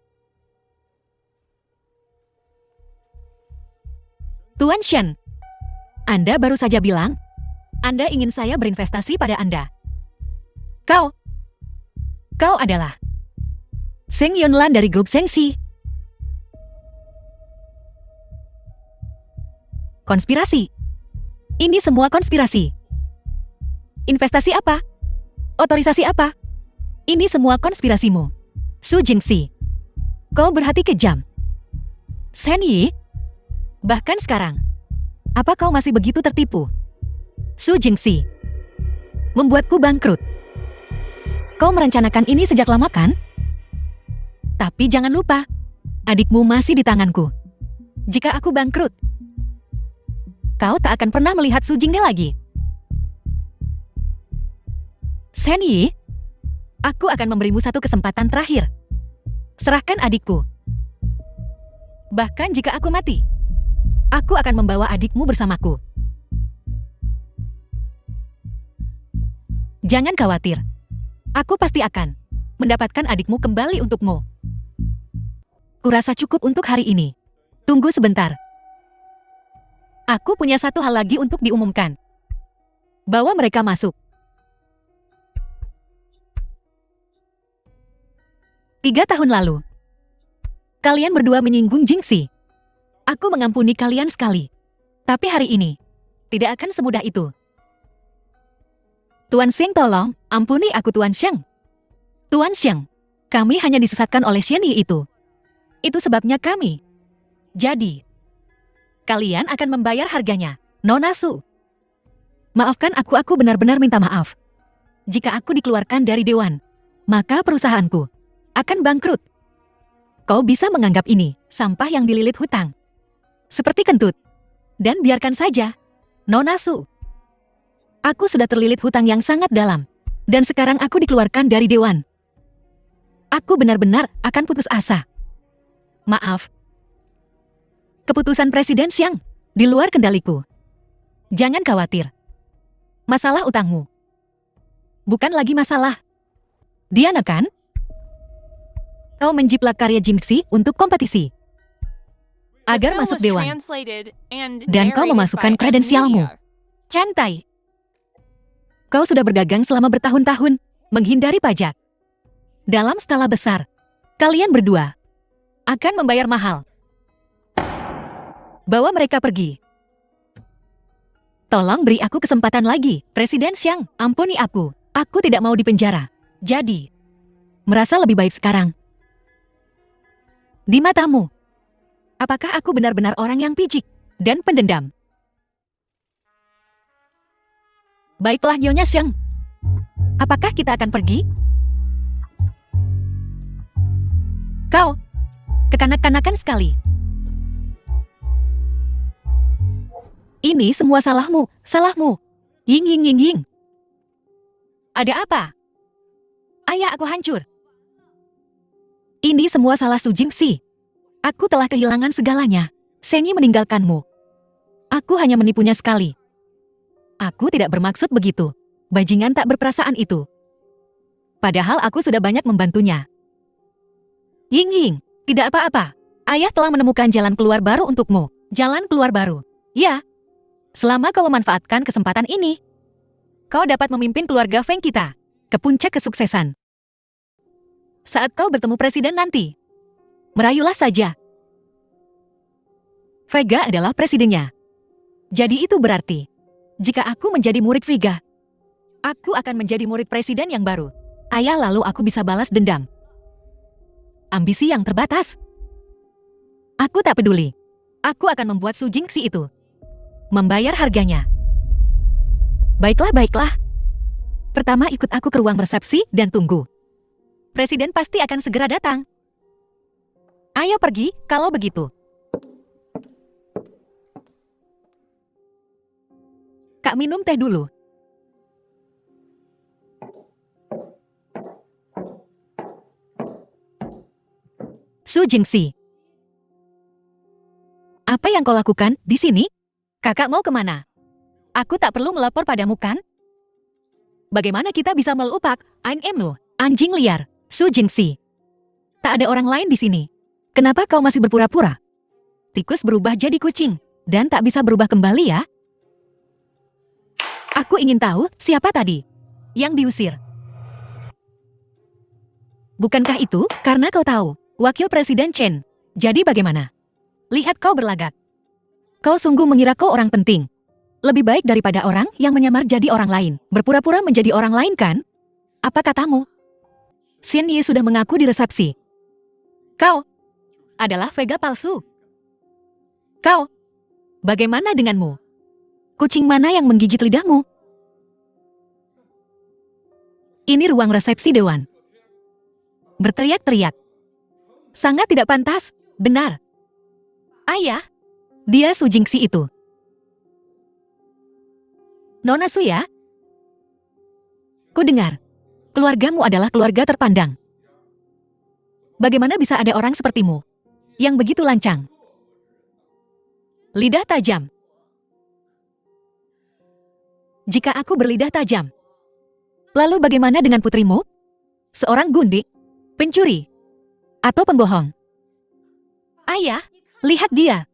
Tuan Shen, Anda baru saja bilang Anda ingin saya berinvestasi pada Anda. Kau adalah Seng Yunlan dari grup Sengxi. Konspirasi. Ini semua konspirasi. Investasi apa? Otorisasi apa? Ini semua konspirasimu. Su Jingxi, kau berhati kejam. Shen Yi, bahkan sekarang, apa kau masih begitu tertipu? Su Jingxi, membuatku bangkrut. Kau merencanakan ini sejak lama kan? Tapi jangan lupa, adikmu masih di tanganku. Jika aku bangkrut, kau tak akan pernah melihat Su Jingde lagi. Shen Yi, aku akan memberimu satu kesempatan terakhir. Serahkan adikku. Bahkan jika aku mati, aku akan membawa adikmu bersamaku. Jangan khawatir. Aku pasti akan mendapatkan adikmu kembali untukmu. Kurasa cukup untuk hari ini. Tunggu sebentar. Aku punya satu hal lagi untuk diumumkan. Bawa mereka masuk. 3 tahun lalu, kalian berdua menyinggung Jingxi. Aku mengampuni kalian sekali. Tapi hari ini, tidak akan semudah itu. Tuan Xiang, tolong, ampuni aku Tuan Xiang. Tuan Xiang, kami hanya disesatkan oleh Shen Yi itu. Itu sebabnya kami. Jadi, kalian akan membayar harganya, Nona Su. Maafkan aku benar-benar minta maaf. Jika aku dikeluarkan dari dewan, maka perusahaanku akan bangkrut. Kau bisa menganggap ini sampah yang dililit hutang. Seperti kentut. Dan biarkan saja, Nona Su. Aku sudah terlilit hutang yang sangat dalam. Dan sekarang aku dikeluarkan dari dewan. Aku benar-benar akan putus asa. Maaf. Keputusan Presiden Xiang di luar kendaliku. Jangan khawatir. Masalah utangmu bukan lagi masalah. Diana kan? Kau menjiplak karya Jingxi untuk kompetisi agar masuk dewan. Dan kau memasukkan kredensialmu. Cantai. Kau sudah berdagang selama bertahun-tahun, menghindari pajak. Dalam skala besar, kalian berdua akan membayar mahal. Bawa mereka pergi. Tolong beri aku kesempatan lagi, Presiden Xiang. Ampuni aku. Aku tidak mau dipenjara. Jadi, merasa lebih baik sekarang. Di matamu, apakah aku benar-benar orang yang picik dan pendendam? Baiklah Nyonya Xiang. Apakah kita akan pergi? Kau, kekanak-kanakan sekali. Ini semua salahmu, salahmu. Ying ying ying ying. Ada apa? Ayah aku hancur. Ini semua salah Su Jingxi. Aku telah kehilangan segalanya. Senyi meninggalkanmu. Aku hanya menipunya sekali. Aku tidak bermaksud begitu. Bajingan tak berperasaan itu. Padahal aku sudah banyak membantunya. Ying ying, tidak apa-apa. Ayah telah menemukan jalan keluar baru untukmu. Jalan keluar baru. Ya. Selama kau memanfaatkan kesempatan ini, kau dapat memimpin keluarga Feng kita ke puncak kesuksesan. Saat kau bertemu presiden nanti, merayulah saja. Vega adalah presidennya. Jadi itu berarti, jika aku menjadi murid Vega, aku akan menjadi murid presiden yang baru. Ayah lalu aku bisa balas dendam. Ambisi yang terbatas. Aku tak peduli. Aku akan membuat Su Jingxi itu membayar harganya. Baiklah, baiklah. Pertama ikut aku ke ruang resepsi dan tunggu. Presiden pasti akan segera datang. Ayo pergi, kalau begitu. Kak minum teh dulu. Su Jingxi. Apa yang kau lakukan di sini? Kakak mau kemana? Aku tak perlu melapor padamu kan? Bagaimana kita bisa melupak? Anjingmu, anjing liar, Su Jingxi. Tak ada orang lain di sini. Kenapa kau masih berpura-pura? Tikus berubah jadi kucing, dan tak bisa berubah kembali ya? Aku ingin tahu siapa tadi yang diusir. Bukankah itu karena kau tahu Wakil Presiden Chen? Jadi bagaimana? Lihat kau berlagak. Kau sungguh mengira kau orang penting. Lebih baik daripada orang yang menyamar jadi orang lain. Berpura-pura menjadi orang lain kan? Apa katamu? Xin Yi sudah mengaku di resepsi. Kau adalah Vega palsu. Kau, bagaimana denganmu? Kucing mana yang menggigit lidahmu? Ini ruang resepsi dewan. Berteriak-teriak. Sangat tidak pantas, benar. Ayah. Dia Su Jingxi itu. Nona Su ya? Ku dengar, keluargamu adalah keluarga terpandang. Bagaimana bisa ada orang sepertimu, yang begitu lancang? Lidah tajam. Jika aku berlidah tajam, lalu bagaimana dengan putrimu? Seorang gundik, pencuri, atau pembohong? Ayah, lihat dia.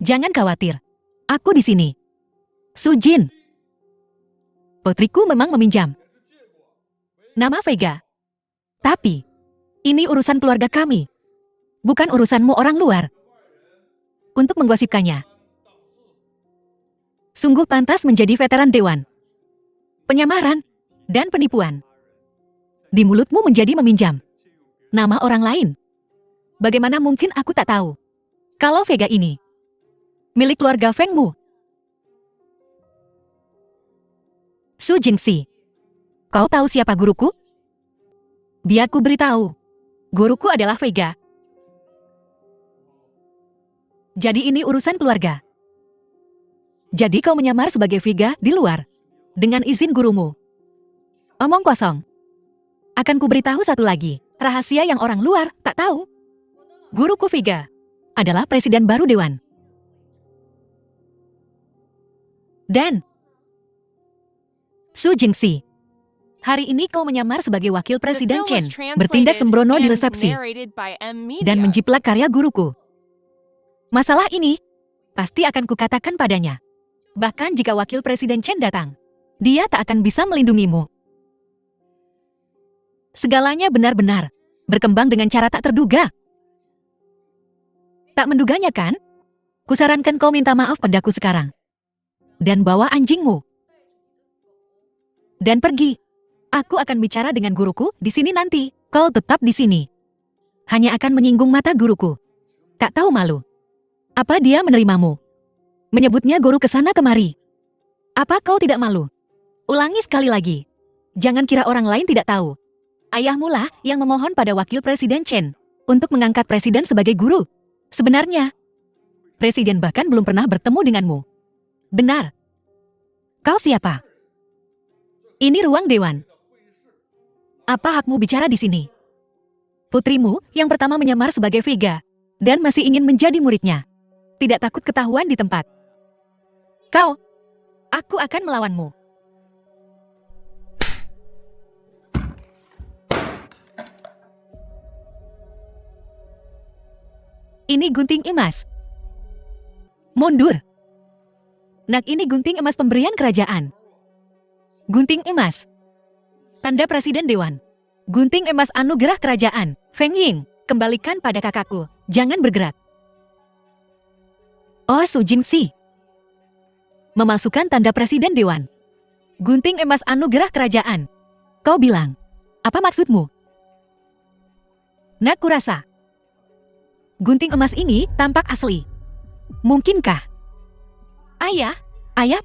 Jangan khawatir, aku di sini. Su Jin. Putriku memang meminjam nama Vega. Tapi, ini urusan keluarga kami. Bukan urusanmu orang luar. Untuk menggosipkannya. Sungguh pantas menjadi veteran dewan. Penyamaran dan penipuan. Di mulutmu menjadi meminjam nama orang lain. Bagaimana mungkin aku tak tahu kalau Vega ini milik keluarga Fengmu? Su Jingxi, kau tahu siapa guruku? Biar ku beritahu. Guruku adalah Vega. Jadi ini urusan keluarga. Jadi kau menyamar sebagai Vega di luar dengan izin gurumu. Omong kosong. Akan ku beritahu satu lagi, rahasia yang orang luar tak tahu. Guruku Vega adalah presiden baru dewan. Dan Su Jingxi, hari ini kau menyamar sebagai wakil Presiden Chen, bertindak sembrono di resepsi, dan menjiplak karya guruku. Masalah ini pasti akan kukatakan padanya. Bahkan jika wakil Presiden Chen datang, dia tak akan bisa melindungimu. Segalanya benar-benar berkembang dengan cara tak terduga. Tak menduganya kan? Kusarankan kau minta maaf padaku sekarang. Dan bawa anjingmu. Dan pergi. Aku akan bicara dengan guruku di sini nanti. Kau tetap di sini. Hanya akan menyinggung mata guruku. Tak tahu malu. Apa dia menerimamu? Menyebutnya guru kesana kemari. Apa kau tidak malu? Ulangi sekali lagi. Jangan kira orang lain tidak tahu. Ayahmu lah yang memohon pada wakil Presiden Chen untuk mengangkat presiden sebagai guru. Sebenarnya, presiden bahkan belum pernah bertemu denganmu. Benar. Kau siapa? Ini ruang dewan. Apa hakmu bicara di sini? Putrimu yang pertama menyamar sebagai Vega dan masih ingin menjadi muridnya. Tidak takut ketahuan di tempat. Aku akan melawanmu. Ini gunting emas. Mundur. Nak, ini gunting emas pemberian kerajaan. Gunting emas. Tanda Presiden Dewan. Gunting emas anugerah kerajaan. Feng Ying, kembalikan pada kakakku. Jangan bergerak. Oh, Su Jingxi. Memasukkan tanda Presiden Dewan. Gunting emas anugerah kerajaan. Kau bilang, apa maksudmu? Nak, kurasa gunting emas ini tampak asli. Mungkinkah? Ayah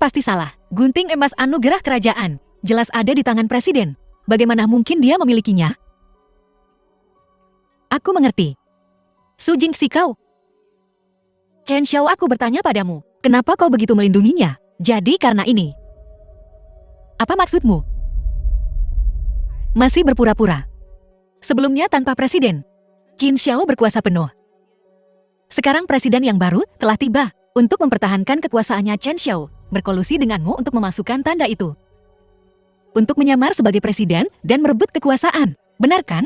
pasti salah. Gunting emas anugerah kerajaan jelas ada di tangan presiden. Bagaimana mungkin dia memilikinya? Aku mengerti. Su Jingxi, kau. Chen Xiao, aku bertanya padamu, kenapa kau begitu melindunginya? Jadi karena ini. Apa maksudmu? Masih berpura-pura. Sebelumnya tanpa presiden, Qin Xiao berkuasa penuh. Sekarang presiden yang baru telah tiba untuk mempertahankan kekuasaannya. Chen Xiao berkolusi denganmu untuk memasukkan tanda itu. Untuk menyamar sebagai presiden dan merebut kekuasaan. Benar kan?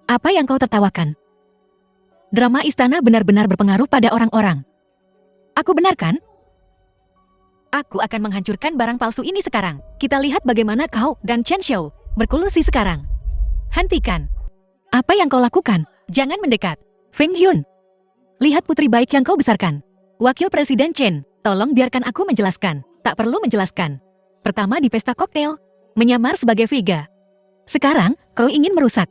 Apa yang kau tertawakan? Drama istana benar-benar berpengaruh pada orang-orang. Aku benar kan? Aku akan menghancurkan barang palsu ini sekarang. Kita lihat bagaimana kau dan Chen Xiao berkolusi sekarang. Hentikan. Apa yang kau lakukan? Jangan mendekat. Feng Yun. Lihat putri baik yang kau besarkan. Wakil Presiden Chen, tolong biarkan aku menjelaskan. Tak perlu menjelaskan. Pertama di pesta koktail, menyamar sebagai Vega. Sekarang, kau ingin merusak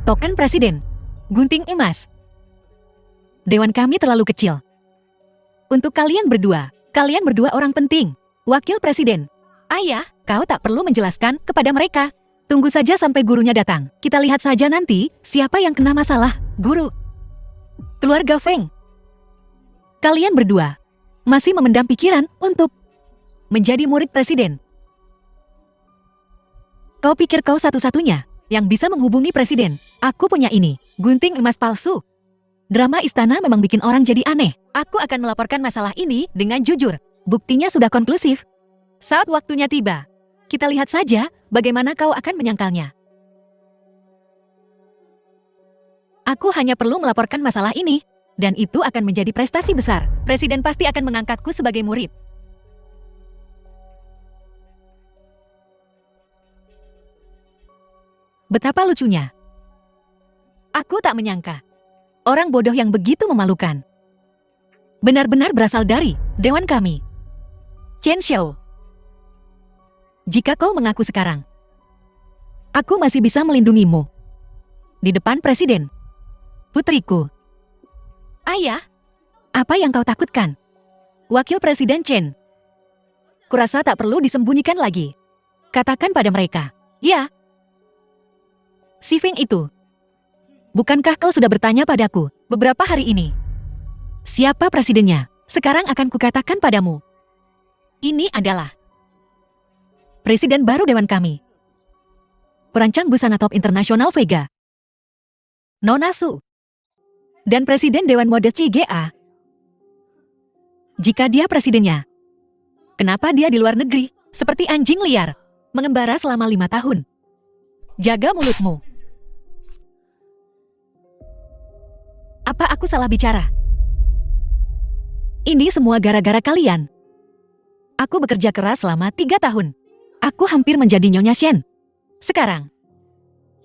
token presiden. Gunting emas. Dewan kami terlalu kecil. Untuk kalian berdua orang penting. Wakil Presiden. Ayah, kau tak perlu menjelaskan kepada mereka. Tunggu saja sampai gurunya datang. Kita lihat saja nanti siapa yang kena masalah. Guru. Keluarga Feng. Kalian berdua masih memendam pikiran untuk menjadi murid presiden. Kau pikir kau satu-satunya yang bisa menghubungi presiden? Aku punya ini, gunting emas palsu. Drama istana memang bikin orang jadi aneh. Aku akan melaporkan masalah ini dengan jujur. Buktinya sudah konklusif. Saat waktunya tiba, kita lihat saja bagaimana kau akan menyangkalnya. Aku hanya perlu melaporkan masalah ini, dan itu akan menjadi prestasi besar. Presiden pasti akan mengangkatku sebagai murid. Betapa lucunya. Aku tak menyangka. Orang bodoh yang begitu memalukan. Benar-benar berasal dari dewan kami. Chen Xiao. Jika kau mengaku sekarang, aku masih bisa melindungimu. Di depan presiden. Putriku. Ayah, apa yang kau takutkan? Wakil Presiden Chen. Kurasa tak perlu disembunyikan lagi. Katakan pada mereka. Ya. Si Feng itu. Bukankah kau sudah bertanya padaku beberapa hari ini? Siapa presidennya? Sekarang akan kukatakan padamu. Ini adalah presiden baru dewan kami. Perancang busana top internasional Vega. Nona Su. Dan presiden dewan mode CGA. Jika dia presidennya, kenapa dia di luar negeri, seperti anjing liar, mengembara selama 5 tahun? Jaga mulutmu. Apa aku salah bicara? Ini semua gara-gara kalian. Aku bekerja keras selama 3 tahun. Aku hampir menjadi Nyonya Shen. Sekarang,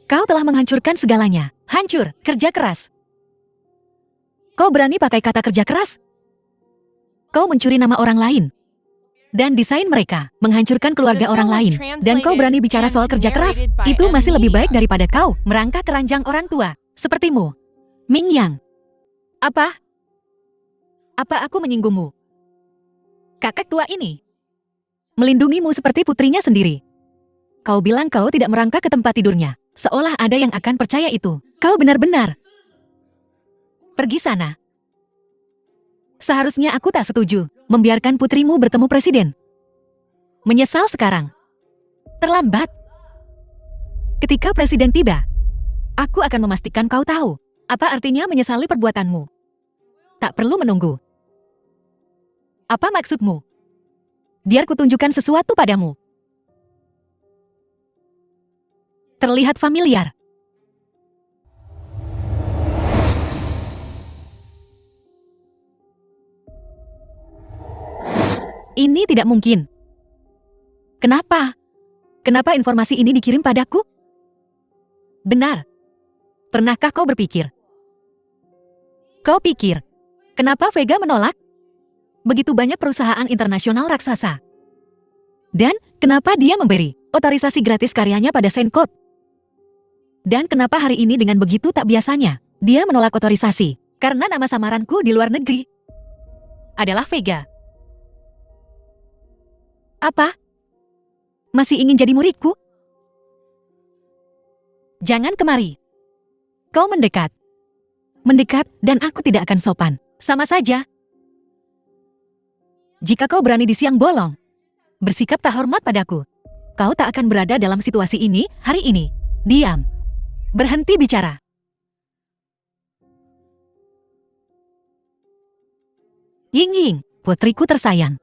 kau telah menghancurkan segalanya. Hancur, kerja keras. Kau berani pakai kata kerja keras? Kau mencuri nama orang lain dan desain mereka, menghancurkan keluarga orang lain. Dan kau berani bicara soal kerja keras? Itu masih lebih baik daripada kau merangkak keranjang orang tua sepertimu. Ming Yang. Apa? Apa aku menyinggungmu? Kakek tua ini melindungimu seperti putrinya sendiri. Kau bilang kau tidak merangkak ke tempat tidurnya, seolah ada yang akan percaya itu. Kau benar-benar. Pergi sana. Seharusnya aku tak setuju membiarkan putrimu bertemu presiden. Menyesal sekarang. Terlambat. Ketika presiden tiba, aku akan memastikan kau tahu apa artinya menyesali perbuatanmu. Tak perlu menunggu. Apa maksudmu? Biar kutunjukkan sesuatu padamu. Terlihat familiar. Ini tidak mungkin. Kenapa? Kenapa informasi ini dikirim padaku? Benar. Pernahkah kau berpikir? Kau pikir, kenapa Vega menolak? Begitu banyak perusahaan internasional raksasa. Dan kenapa dia memberi otorisasi gratis karyanya pada Sencorp? Dan kenapa hari ini dengan begitu tak biasanya, dia menolak otorisasi? Karena nama samaranku di luar negeri adalah Vega. Apa? Masih ingin jadi muridku? Jangan kemari. Kau mendekat. Mendekat dan aku tidak akan sopan. Sama saja. Jika kau berani di siang bolong, bersikap tak hormat padaku, kau tak akan berada dalam situasi ini hari ini. Diam. Berhenti bicara. Ying Ying, putriku tersayang.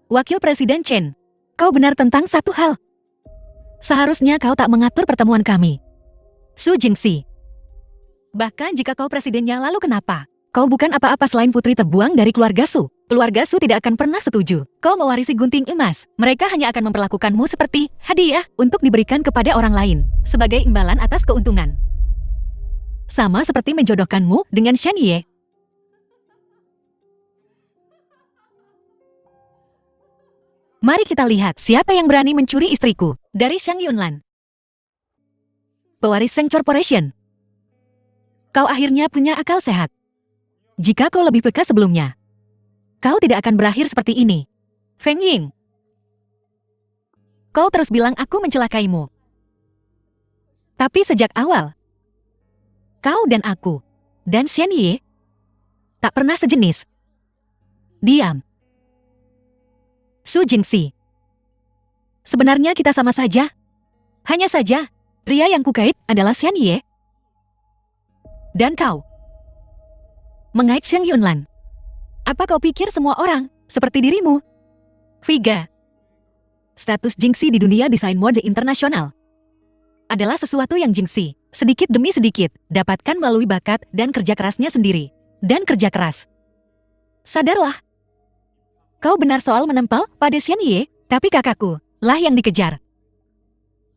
Wakil Presiden Chen, kau benar tentang satu hal. Seharusnya kau tak mengatur pertemuan kami. Su Jingxi. Bahkan jika kau presidennya lalu kenapa? Kau bukan apa-apa selain putri terbuang dari keluarga Su. Keluarga Su tidak akan pernah setuju kau mewarisi gunting emas. Mereka hanya akan memperlakukanmu seperti hadiah untuk diberikan kepada orang lain sebagai imbalan atas keuntungan. Sama seperti menjodohkanmu dengan Shen Ye. Mari kita lihat siapa yang berani mencuri istriku dari Shang Yunlan. Pewaris Sheng Corporation. Kau akhirnya punya akal sehat. Jika kau lebih peka sebelumnya, kau tidak akan berakhir seperti ini. Feng Ying. Kau terus bilang aku mencelakaimu. Tapi sejak awal, kau dan aku, dan Shen Ye, tak pernah sejenis. Diam. Su Jingxi. Sebenarnya kita sama saja. Hanya saja, pria yang kukait adalah Shen Ye. Dan kau mengait Sheng Yunlan. Apa kau pikir semua orang seperti dirimu? Vega. Status Jingxi di dunia desain mode internasional adalah sesuatu yang Jingxi, sedikit demi sedikit, dapatkan melalui bakat dan kerja kerasnya sendiri. Dan kerja keras. Sadarlah. Kau benar soal menempel pada Shen Ye, tapi kakakku lah yang dikejar.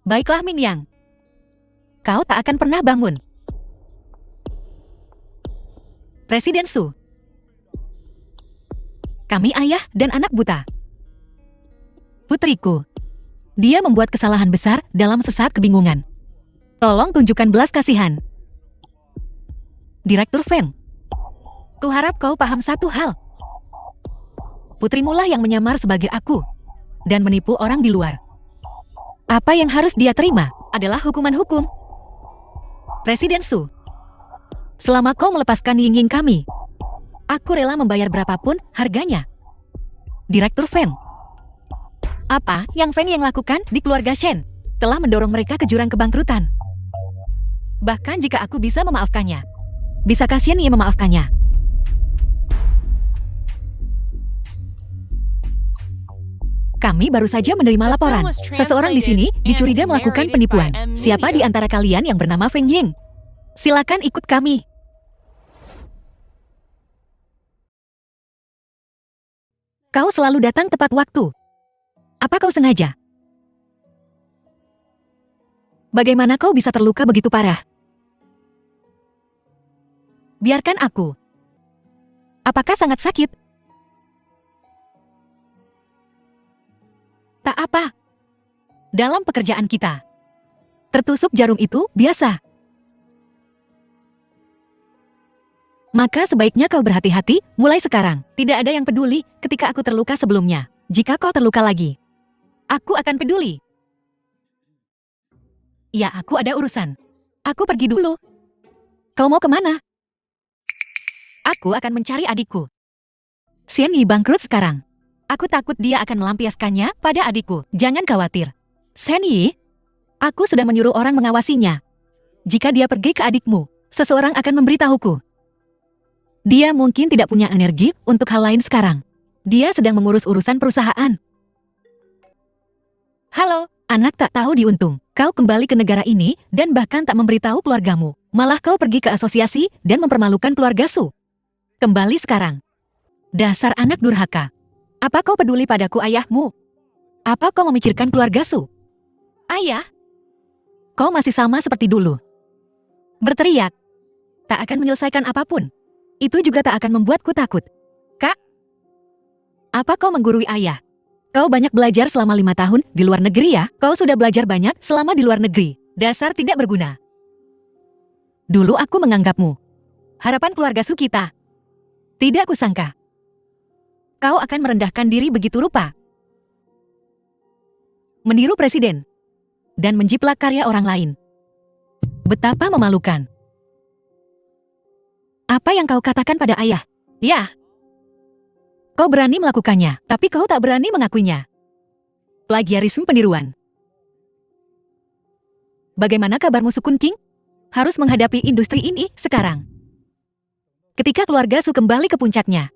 Baiklah Ming Yang. Kau tak akan pernah bangun. Presiden Su. Kami ayah dan anak buta. Putriku. Dia membuat kesalahan besar dalam sesaat kebingungan. Tolong tunjukkan belas kasihan. Direktur Feng. Kuharap kau paham satu hal. Putrimulah yang menyamar sebagai aku dan menipu orang di luar. Apa yang harus dia terima adalah hukuman hukum. Presiden Su. Selama kau melepaskan Ying Ying kami, aku rela membayar berapapun harganya. Direktur Feng. Apa yang Feng yang lakukan di keluarga Shen telah mendorong mereka ke jurang kebangkrutan. Bahkan jika aku bisa memaafkannya, bisakah Shen Ye memaafkannya? Kami baru saja menerima laporan. Seseorang di sini dicurigai melakukan penipuan. Siapa di antara kalian yang bernama Feng Ying? Silakan ikut kami. Kau selalu datang tepat waktu. Apa kau sengaja? Bagaimana kau bisa terluka begitu parah? Biarkan aku. Apakah sangat sakit? Tak apa. Dalam pekerjaan kita, tertusuk jarum itu biasa. Maka sebaiknya kau berhati-hati mulai sekarang. Tidak ada yang peduli ketika aku terluka sebelumnya. Jika kau terluka lagi, aku akan peduli. Ya, aku ada urusan. Aku pergi dulu. Kau mau kemana? Aku akan mencari adikku. Xian Yi bangkrut sekarang. Aku takut dia akan melampiaskannya pada adikku. Jangan khawatir. Xian Yi, aku sudah menyuruh orang mengawasinya. Jika dia pergi ke adikmu, seseorang akan memberitahuku. Dia mungkin tidak punya energi untuk hal lain sekarang. Dia sedang mengurus urusan perusahaan. Halo, anak tak tahu diuntung. Kau kembali ke negara ini dan bahkan tak memberitahu keluargamu. Malah kau pergi ke asosiasi dan mempermalukan keluarga Su. Kembali sekarang. Dasar anak durhaka. Apa kau peduli padaku, ayahmu? Apa kau memikirkan keluarga Su? Ayah? Kau masih sama seperti dulu. Berteriak. Tak akan menyelesaikan apapun. Itu juga tak akan membuatku takut. Kak? Apa kau menggurui ayah? Kau banyak belajar selama 5 tahun di luar negeri ya? Kau sudah belajar banyak selama di luar negeri. Dasar tidak berguna. Dulu aku menganggapmu harapan keluarga Su kita. Tidak kusangka. Kau akan merendahkan diri begitu rupa. Meniru presiden. Dan menjiplak karya orang lain. Betapa memalukan. Apa yang kau katakan pada ayah? Ya. Kau berani melakukannya, tapi kau tak berani mengakuinya. Plagiarisme peniruan. Bagaimana kabarmu, Su Kunqing? Harus menghadapi industri ini sekarang. Ketika keluarga Su kembali ke puncaknya,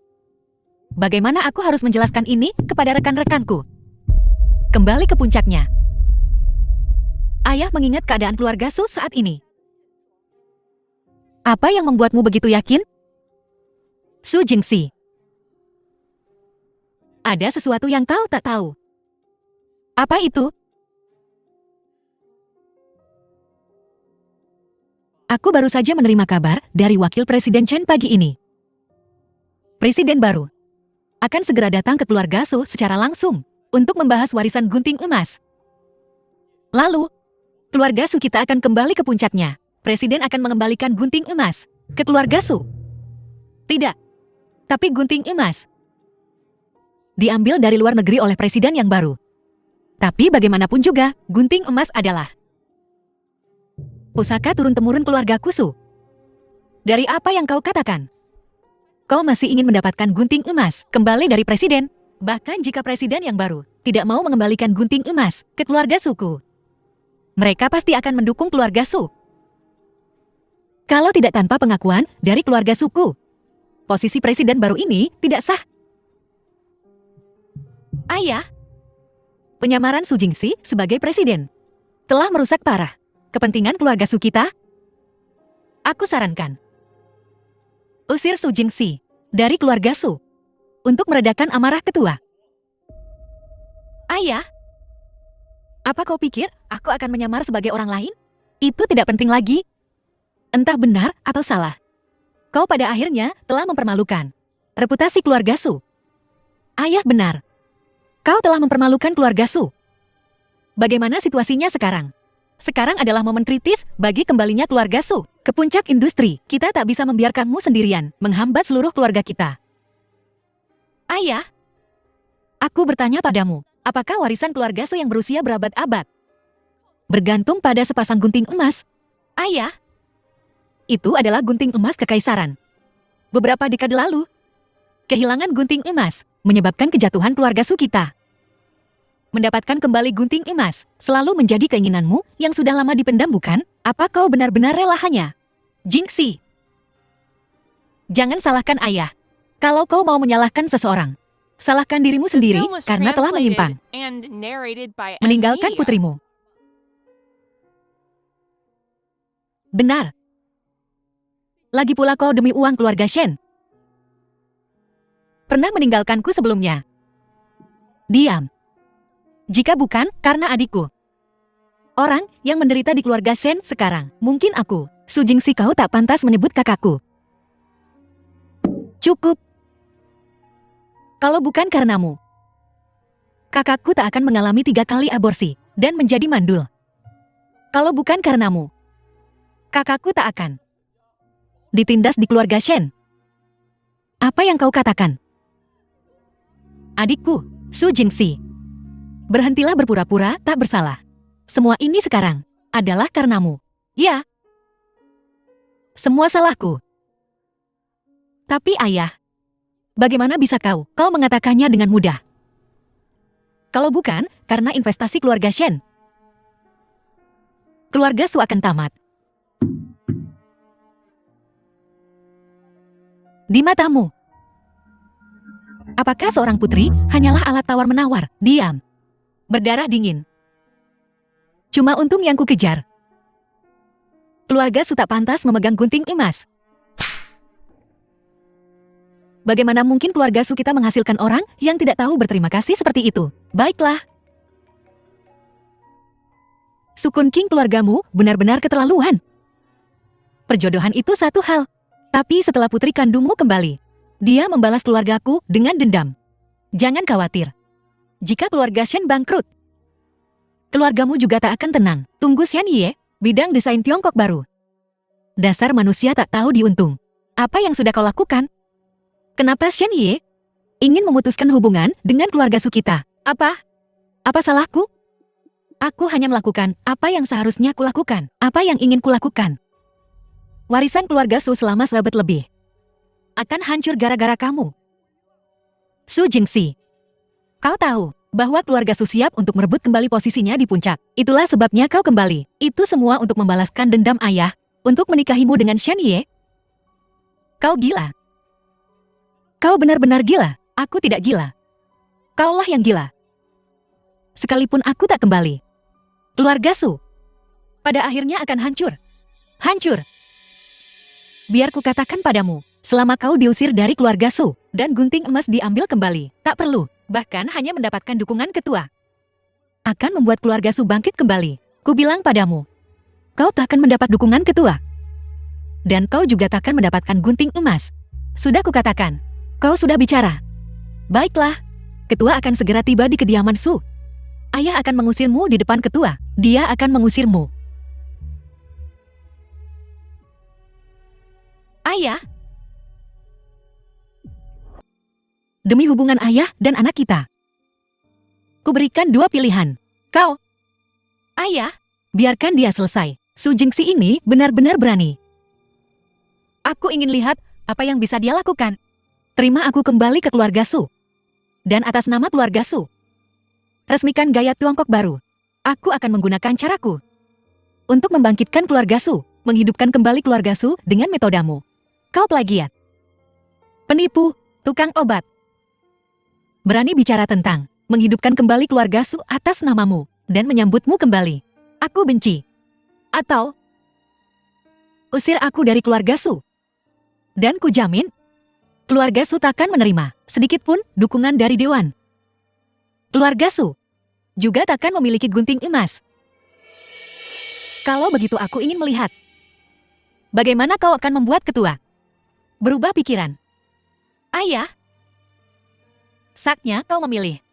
bagaimana aku harus menjelaskan ini kepada rekan-rekanku? Kembali ke puncaknya. Ayah mengingat keadaan keluarga Su saat ini. Apa yang membuatmu begitu yakin? Su Jingxi. Ada sesuatu yang kau tak tahu. Apa itu? Aku baru saja menerima kabar dari Wakil Presiden Chen pagi ini. Presiden baru akan segera datang ke keluarga Su secara langsung untuk membahas warisan gunting emas. Lalu, keluarga Su kita akan kembali ke puncaknya. Presiden akan mengembalikan gunting emas ke keluarga Su. Tidak, tapi gunting emas diambil dari luar negeri oleh presiden yang baru. Tapi bagaimanapun juga, gunting emas adalah pusaka turun-temurun keluarga Su. Dari apa yang kau katakan? Kau masih ingin mendapatkan gunting emas kembali dari presiden? Bahkan jika presiden yang baru tidak mau mengembalikan gunting emas ke keluarga Suku, mereka pasti akan mendukung keluarga Su. Kalau tidak tanpa pengakuan dari keluarga Suku, posisi presiden baru ini tidak sah. Ayah, penyamaran Su Jingxi sebagai presiden telah merusak parah kepentingan keluarga Su kita. Aku sarankan, usir Su Jingxi dari keluarga Su untuk meredakan amarah ketua. Ayah, apa kau pikir aku akan menyamar sebagai orang lain? Itu tidak penting lagi. Entah benar atau salah, kau pada akhirnya telah mempermalukan reputasi keluarga Su. Ayah benar. Kau telah mempermalukan keluarga Su. Bagaimana situasinya sekarang? Sekarang adalah momen kritis bagi kembalinya keluarga Su ke puncak industri. Kita tak bisa membiarkanmu sendirian menghambat seluruh keluarga kita. Ayah, aku bertanya padamu, apakah warisan keluarga Su yang berusia berabad-abad bergantung pada sepasang gunting emas? Ayah, itu adalah gunting emas kekaisaran. Beberapa dekade lalu, kehilangan gunting emas menyebabkan kejatuhan keluarga Su kita. Mendapatkan kembali gunting emas selalu menjadi keinginanmu yang sudah lama dipendam, bukan? Apa kau benar-benar rela hanya? Jingxi, jangan salahkan ayah. Kalau kau mau menyalahkan seseorang, Salahkan dirimu sendiri karena telah menyimpang. Meninggalkan putrimu. Benar. Lagi pula kau demi uang keluarga Shen. Pernah meninggalkanku sebelumnya. Diam. Jika bukan, karena adikku. Orang yang menderita di keluarga Shen sekarang, mungkin aku. Su Jingxi, kau tak pantas menyebut kakakku. Cukup. Kalau bukan karenamu, kakakku tak akan mengalami 3 kali aborsi dan menjadi mandul. Kalau bukan karenamu, kakakku tak akan ditindas di keluarga Shen. Apa yang kau katakan? Adikku, Su Jingxi, berhentilah berpura-pura tak bersalah. Semua ini sekarang adalah karenamu. Ya. Semua salahku. Tapi ayah, bagaimana bisa kau mengatakannya dengan mudah? Kalau bukan karena investasi keluarga Shen, keluarga Su akan tamat. Di matamu, apakah seorang putri hanyalah alat tawar-menawar, diam, berdarah dingin? Cuma untung yang ku kejar. Keluarga Su tak pantas memegang gunting emas. Bagaimana mungkin keluarga Su kita menghasilkan orang yang tidak tahu berterima kasih seperti itu? Baiklah. Su Kunqing, keluargamu benar-benar keterlaluan. Perjodohan itu satu hal. Tapi setelah putri kandungmu kembali, dia membalas keluargaku dengan dendam. Jangan khawatir. Jika keluarga Shen bangkrut, keluargamu juga tak akan tenang. Tunggu Shen Ye, bidang desain Tiongkok baru. Dasar manusia tak tahu diuntung. Apa yang sudah kau lakukan? Kenapa Shen Ye ingin memutuskan hubungan dengan keluarga Su kita? Apa? Apa salahku? Aku hanya melakukan apa yang seharusnya kulakukan. Apa yang ingin kulakukan? Warisan keluarga Su selama seabad lebih akan hancur gara-gara kamu. Su Jingxi, kau tahu bahwa keluarga Su siap untuk merebut kembali posisinya di puncak. Itulah sebabnya kau kembali. Itu semua untuk membalaskan dendam ayah, untuk menikahimu dengan Shen Ye. Kau gila. Kau benar-benar gila. Aku tidak gila. Kaulah yang gila. Sekalipun aku tak kembali, keluarga Su pada akhirnya akan hancur. Hancur. Biar ku katakan padamu, selama kau diusir dari keluarga Su dan gunting emas diambil kembali, tak perlu, bahkan hanya mendapatkan dukungan ketua, akan membuat keluarga Su bangkit kembali. Ku bilang padamu, kau tak akan mendapat dukungan ketua. Dan kau juga tak akan mendapatkan gunting emas. Sudah kukatakan, kau sudah bicara. Baiklah, ketua akan segera tiba di kediaman Su. Ayah akan mengusirmu di depan ketua. Dia akan mengusirmu. Ayah? Demi hubungan ayah dan anak kita, kuberikan 2 pilihan. Kau, ayah, biarkan dia selesai. Su Jingxi ini benar-benar berani. Aku ingin lihat apa yang bisa dia lakukan. Terima aku kembali ke keluarga Su. Dan atas nama keluarga Su, resmikan gaya Tiongkok baru. Aku akan menggunakan caraku untuk membangkitkan keluarga Su, menghidupkan kembali keluarga Su dengan metodamu. Kau plagiat, penipu, tukang obat. Berani bicara tentang menghidupkan kembali keluarga Su atas namamu dan menyambutmu kembali. Aku benci. Atau usir aku dari keluarga Su. Dan kujamin, keluarga Su takkan menerima sedikit pun dukungan dari Dewan. Keluarga Su juga takkan memiliki gunting emas. Kalau begitu aku ingin melihat bagaimana kau akan membuat ketua berubah pikiran. Ayah, saatnya kau memilih.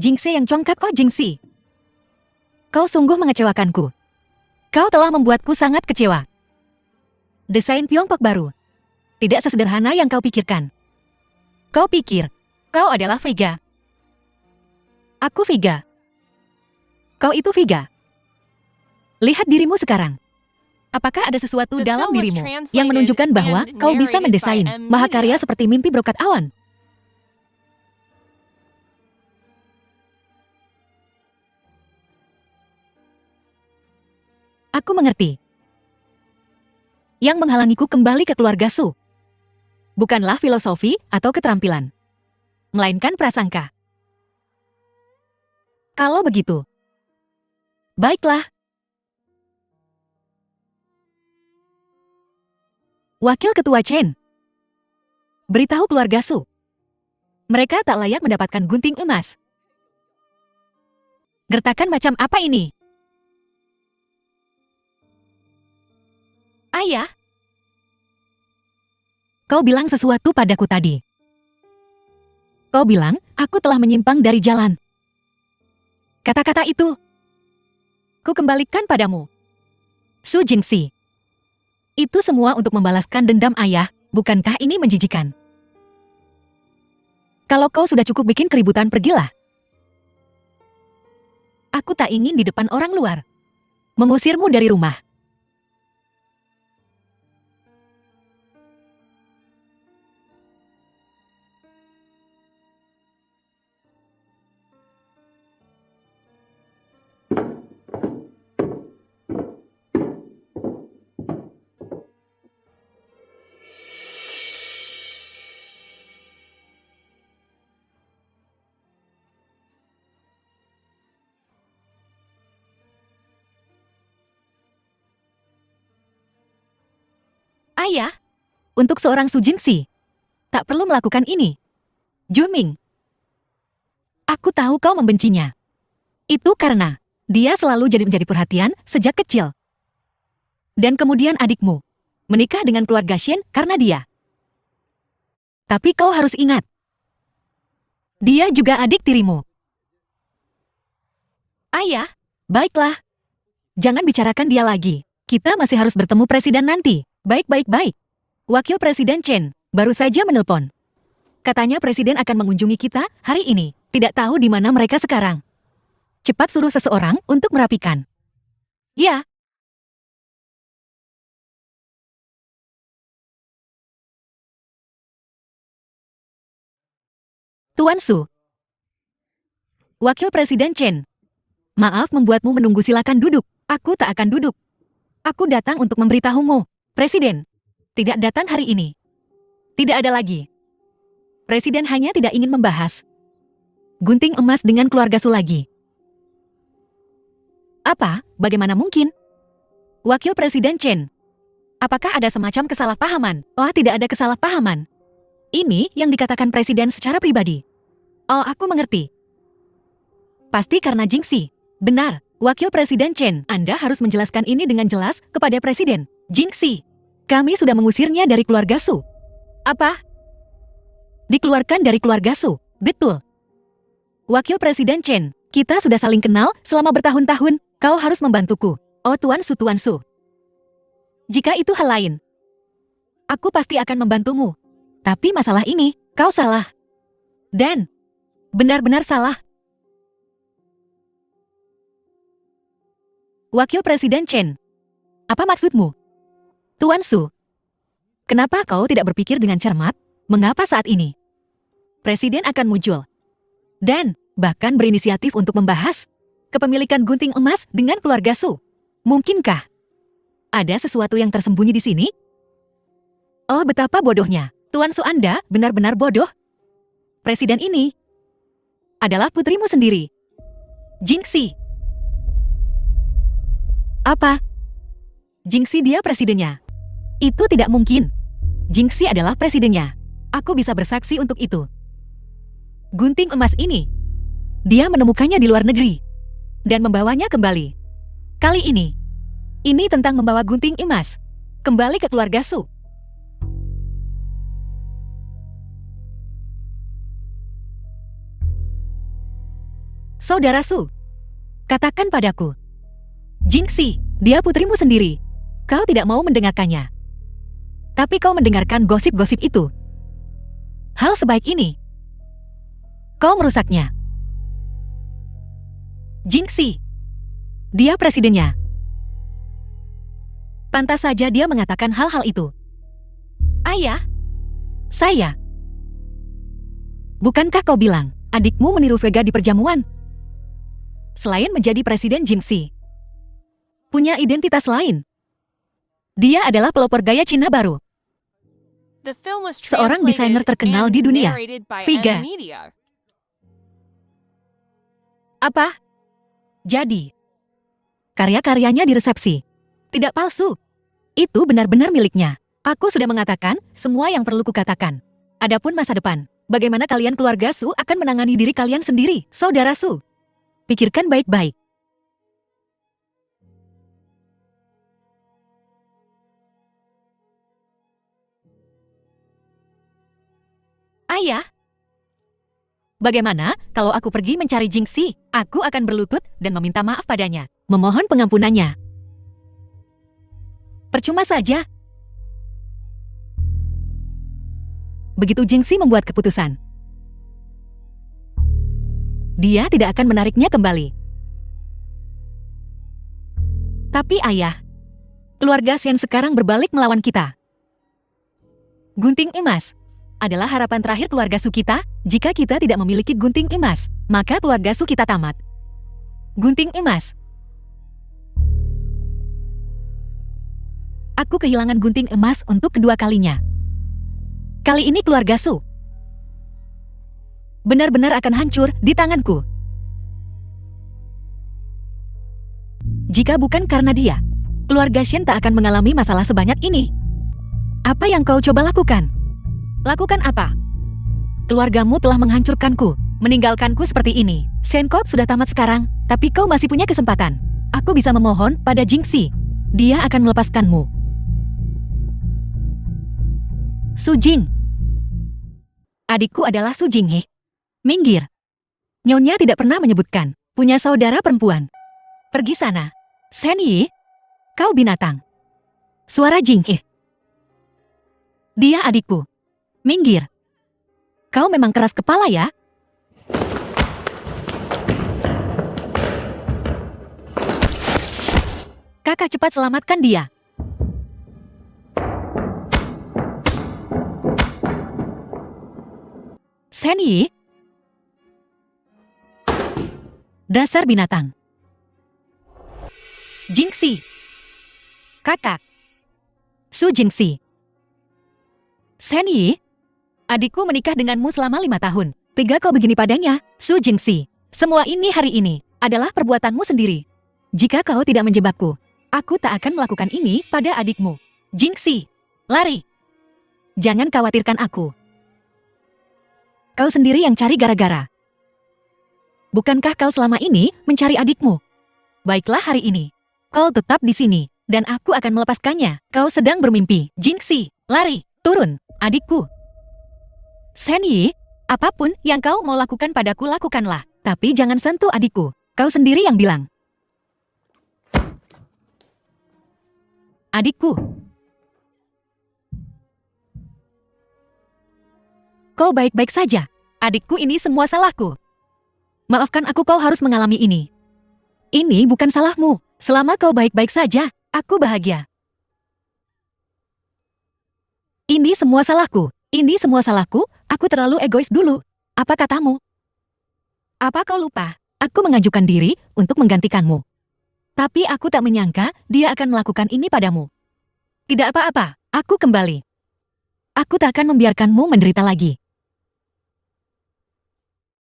Jingxi yang congkak. Oh Jingxi, kau sungguh mengecewakanku. Kau telah membuatku sangat kecewa. Desain Tiongkok baru tidak sesederhana yang kau pikirkan. Kau pikir kau adalah Vega. Aku Vega. Kau itu Vega. Lihat dirimu sekarang. Apakah ada sesuatu dalam dirimu yang menunjukkan bahwa kau bisa mendesain mahakarya seperti mimpi brokat awan? Aku mengerti. Yang menghalangiku kembali ke keluarga Su bukanlah filosofi atau keterampilan, melainkan prasangka. Kalau begitu, baiklah. Wakil Ketua Chen, beritahu keluarga Su. Mereka tak layak mendapatkan gunting emas. Gertakan macam apa ini? Ayah, kau bilang sesuatu padaku tadi. Kau bilang, aku telah menyimpang dari jalan. Kata-kata itu, ku kembalikan padamu. Su Jingxi. Itu semua untuk membalaskan dendam ayah, bukankah ini menjijikan? Kalau kau sudah cukup bikin keributan, pergilah. Aku tak ingin di depan orang luar mengusirmu dari rumah. Ayah, untuk seorang Su Jingxi, tak perlu melakukan ini. Junming, aku tahu kau membencinya. Itu karena dia selalu menjadi perhatian sejak kecil. Dan kemudian adikmu menikah dengan keluarga Shen karena dia. Tapi kau harus ingat, dia juga adik tirimu. Ayah, baiklah. Jangan bicarakan dia lagi. Kita masih harus bertemu presiden nanti. Baik. Wakil Presiden Chen baru saja menelpon. Katanya presiden akan mengunjungi kita hari ini. Tidak tahu di mana mereka sekarang. Cepat suruh seseorang untuk merapikan. Ya. Tuan Su. Wakil Presiden Chen. Maaf membuatmu menunggu, silakan duduk. Aku tak akan duduk. Aku datang untuk memberitahumu. Presiden tidak datang hari ini. Tidak ada lagi. Presiden hanya tidak ingin membahas gunting emas dengan keluarga Su lagi. Apa? Bagaimana mungkin? Wakil Presiden Chen. Apakah ada semacam kesalahpahaman? Oh, tidak ada kesalahpahaman. Ini yang dikatakan Presiden secara pribadi. Oh, aku mengerti. Pasti karena Jingxi. Benar, Wakil Presiden Chen. Anda harus menjelaskan ini dengan jelas kepada Presiden. Jingxi, kami sudah mengusirnya dari keluarga Su. Apa? Dikeluarkan dari keluarga Su? Betul. Wakil Presiden Chen, kita sudah saling kenal selama bertahun-tahun. Kau harus membantuku. Oh Tuan Su. Jika itu hal lain, aku pasti akan membantumu. Tapi masalah ini, kau salah. Dan benar-benar salah. Wakil Presiden Chen, apa maksudmu? Tuan Su, kenapa kau tidak berpikir dengan cermat? Mengapa saat ini Presiden akan muncul dan bahkan berinisiatif untuk membahas kepemilikan gunting emas dengan keluarga Su? Mungkinkah ada sesuatu yang tersembunyi di sini? Oh, betapa bodohnya. Tuan Su, Anda benar-benar bodoh. Presiden ini adalah putrimu sendiri, Jingxi. Apa? Jingxi dia presidennya? Itu tidak mungkin. Jingxi adalah presidennya. Aku bisa bersaksi untuk itu. Gunting emas ini, dia menemukannya di luar negeri dan membawanya kembali. Kali ini tentang membawa gunting emas kembali ke keluarga Su. Saudara Su, katakan padaku. Jingxi, dia putrimu sendiri. Kau tidak mau mendengarkannya. Tapi kau mendengarkan gosip-gosip itu. Hal sebaik ini, kau merusaknya. Jingxi, dia presidennya. Pantas saja dia mengatakan hal-hal itu. Ayah, saya. Bukankah kau bilang adikmu meniru Vega di perjamuan? Selain menjadi presiden, Jingxi punya identitas lain. Dia adalah pelopor gaya Cina baru. Seorang desainer terkenal di dunia, Figa. Apa? Jadi, karya-karyanya di resepsi. Tidak palsu. Itu benar-benar miliknya. Aku sudah mengatakan semua yang perlu kukatakan. Adapun masa depan, bagaimana kalian keluarga Su akan menangani diri kalian sendiri, saudara Su? Pikirkan baik-baik. Ayah, bagaimana kalau aku pergi mencari Jingxi? Aku akan berlutut dan meminta maaf padanya, memohon pengampunannya. Percuma saja. Begitu Jingxi membuat keputusan, dia tidak akan menariknya kembali. Tapi ayah, keluarga Shen sekarang berbalik melawan kita. Gunting emas adalah harapan terakhir keluarga Su kita. Jika kita tidak memiliki gunting emas, maka keluarga Su kita tamat. Gunting emas. Aku kehilangan gunting emas untuk kedua kalinya. Kali ini keluarga Su benar-benar akan hancur di tanganku. Jika bukan karena dia, keluarga Shen tak akan mengalami masalah sebanyak ini. Apa yang kau coba lakukan? Lakukan apa? Keluargamu telah menghancurkanku, meninggalkanku seperti ini. Shenkop sudah tamat sekarang, tapi kau masih punya kesempatan. Aku bisa memohon pada Jingxi. Dia akan melepaskanmu. Su Jing. Adikku adalah Su Jinghe. Minggir. Nyonya tidak pernah menyebutkan punya saudara perempuan. Pergi sana. Shen Yi, kau binatang. Suara Jinghe. Dia adikku. Minggir. Kau memang keras kepala ya? Kakak cepat selamatkan dia. Shen Yi. Dasar binatang. Jingxi. Kakak. Su Jingxi. Shen Yi. Adikku menikah denganmu selama 5 tahun. Tega kau begini padanya, Su Jingxi. Semua ini hari ini adalah perbuatanmu sendiri. Jika kau tidak menjebakku, aku tak akan melakukan ini pada adikmu. Jingxi, lari. Jangan khawatirkan aku. Kau sendiri yang cari gara-gara. Bukankah kau selama ini mencari adikmu? Baiklah hari ini. Kau tetap di sini, dan aku akan melepaskannya. Kau sedang bermimpi. Jingxi, lari, turun, adikku. Shen Yi, apapun yang kau mau lakukan padaku lakukanlah. Tapi jangan sentuh adikku. Kau sendiri yang bilang. Adikku. Kau baik-baik saja. Adikku, ini semua salahku. Maafkan aku, kau harus mengalami ini. Ini bukan salahmu. Selama kau baik-baik saja, aku bahagia. Ini semua salahku. Ini semua salahku, aku terlalu egois dulu. Apa katamu? Apa kau lupa? Aku mengajukan diri untuk menggantikanmu. Tapi aku tak menyangka dia akan melakukan ini padamu. Tidak apa-apa, aku kembali. Aku tak akan membiarkanmu menderita lagi.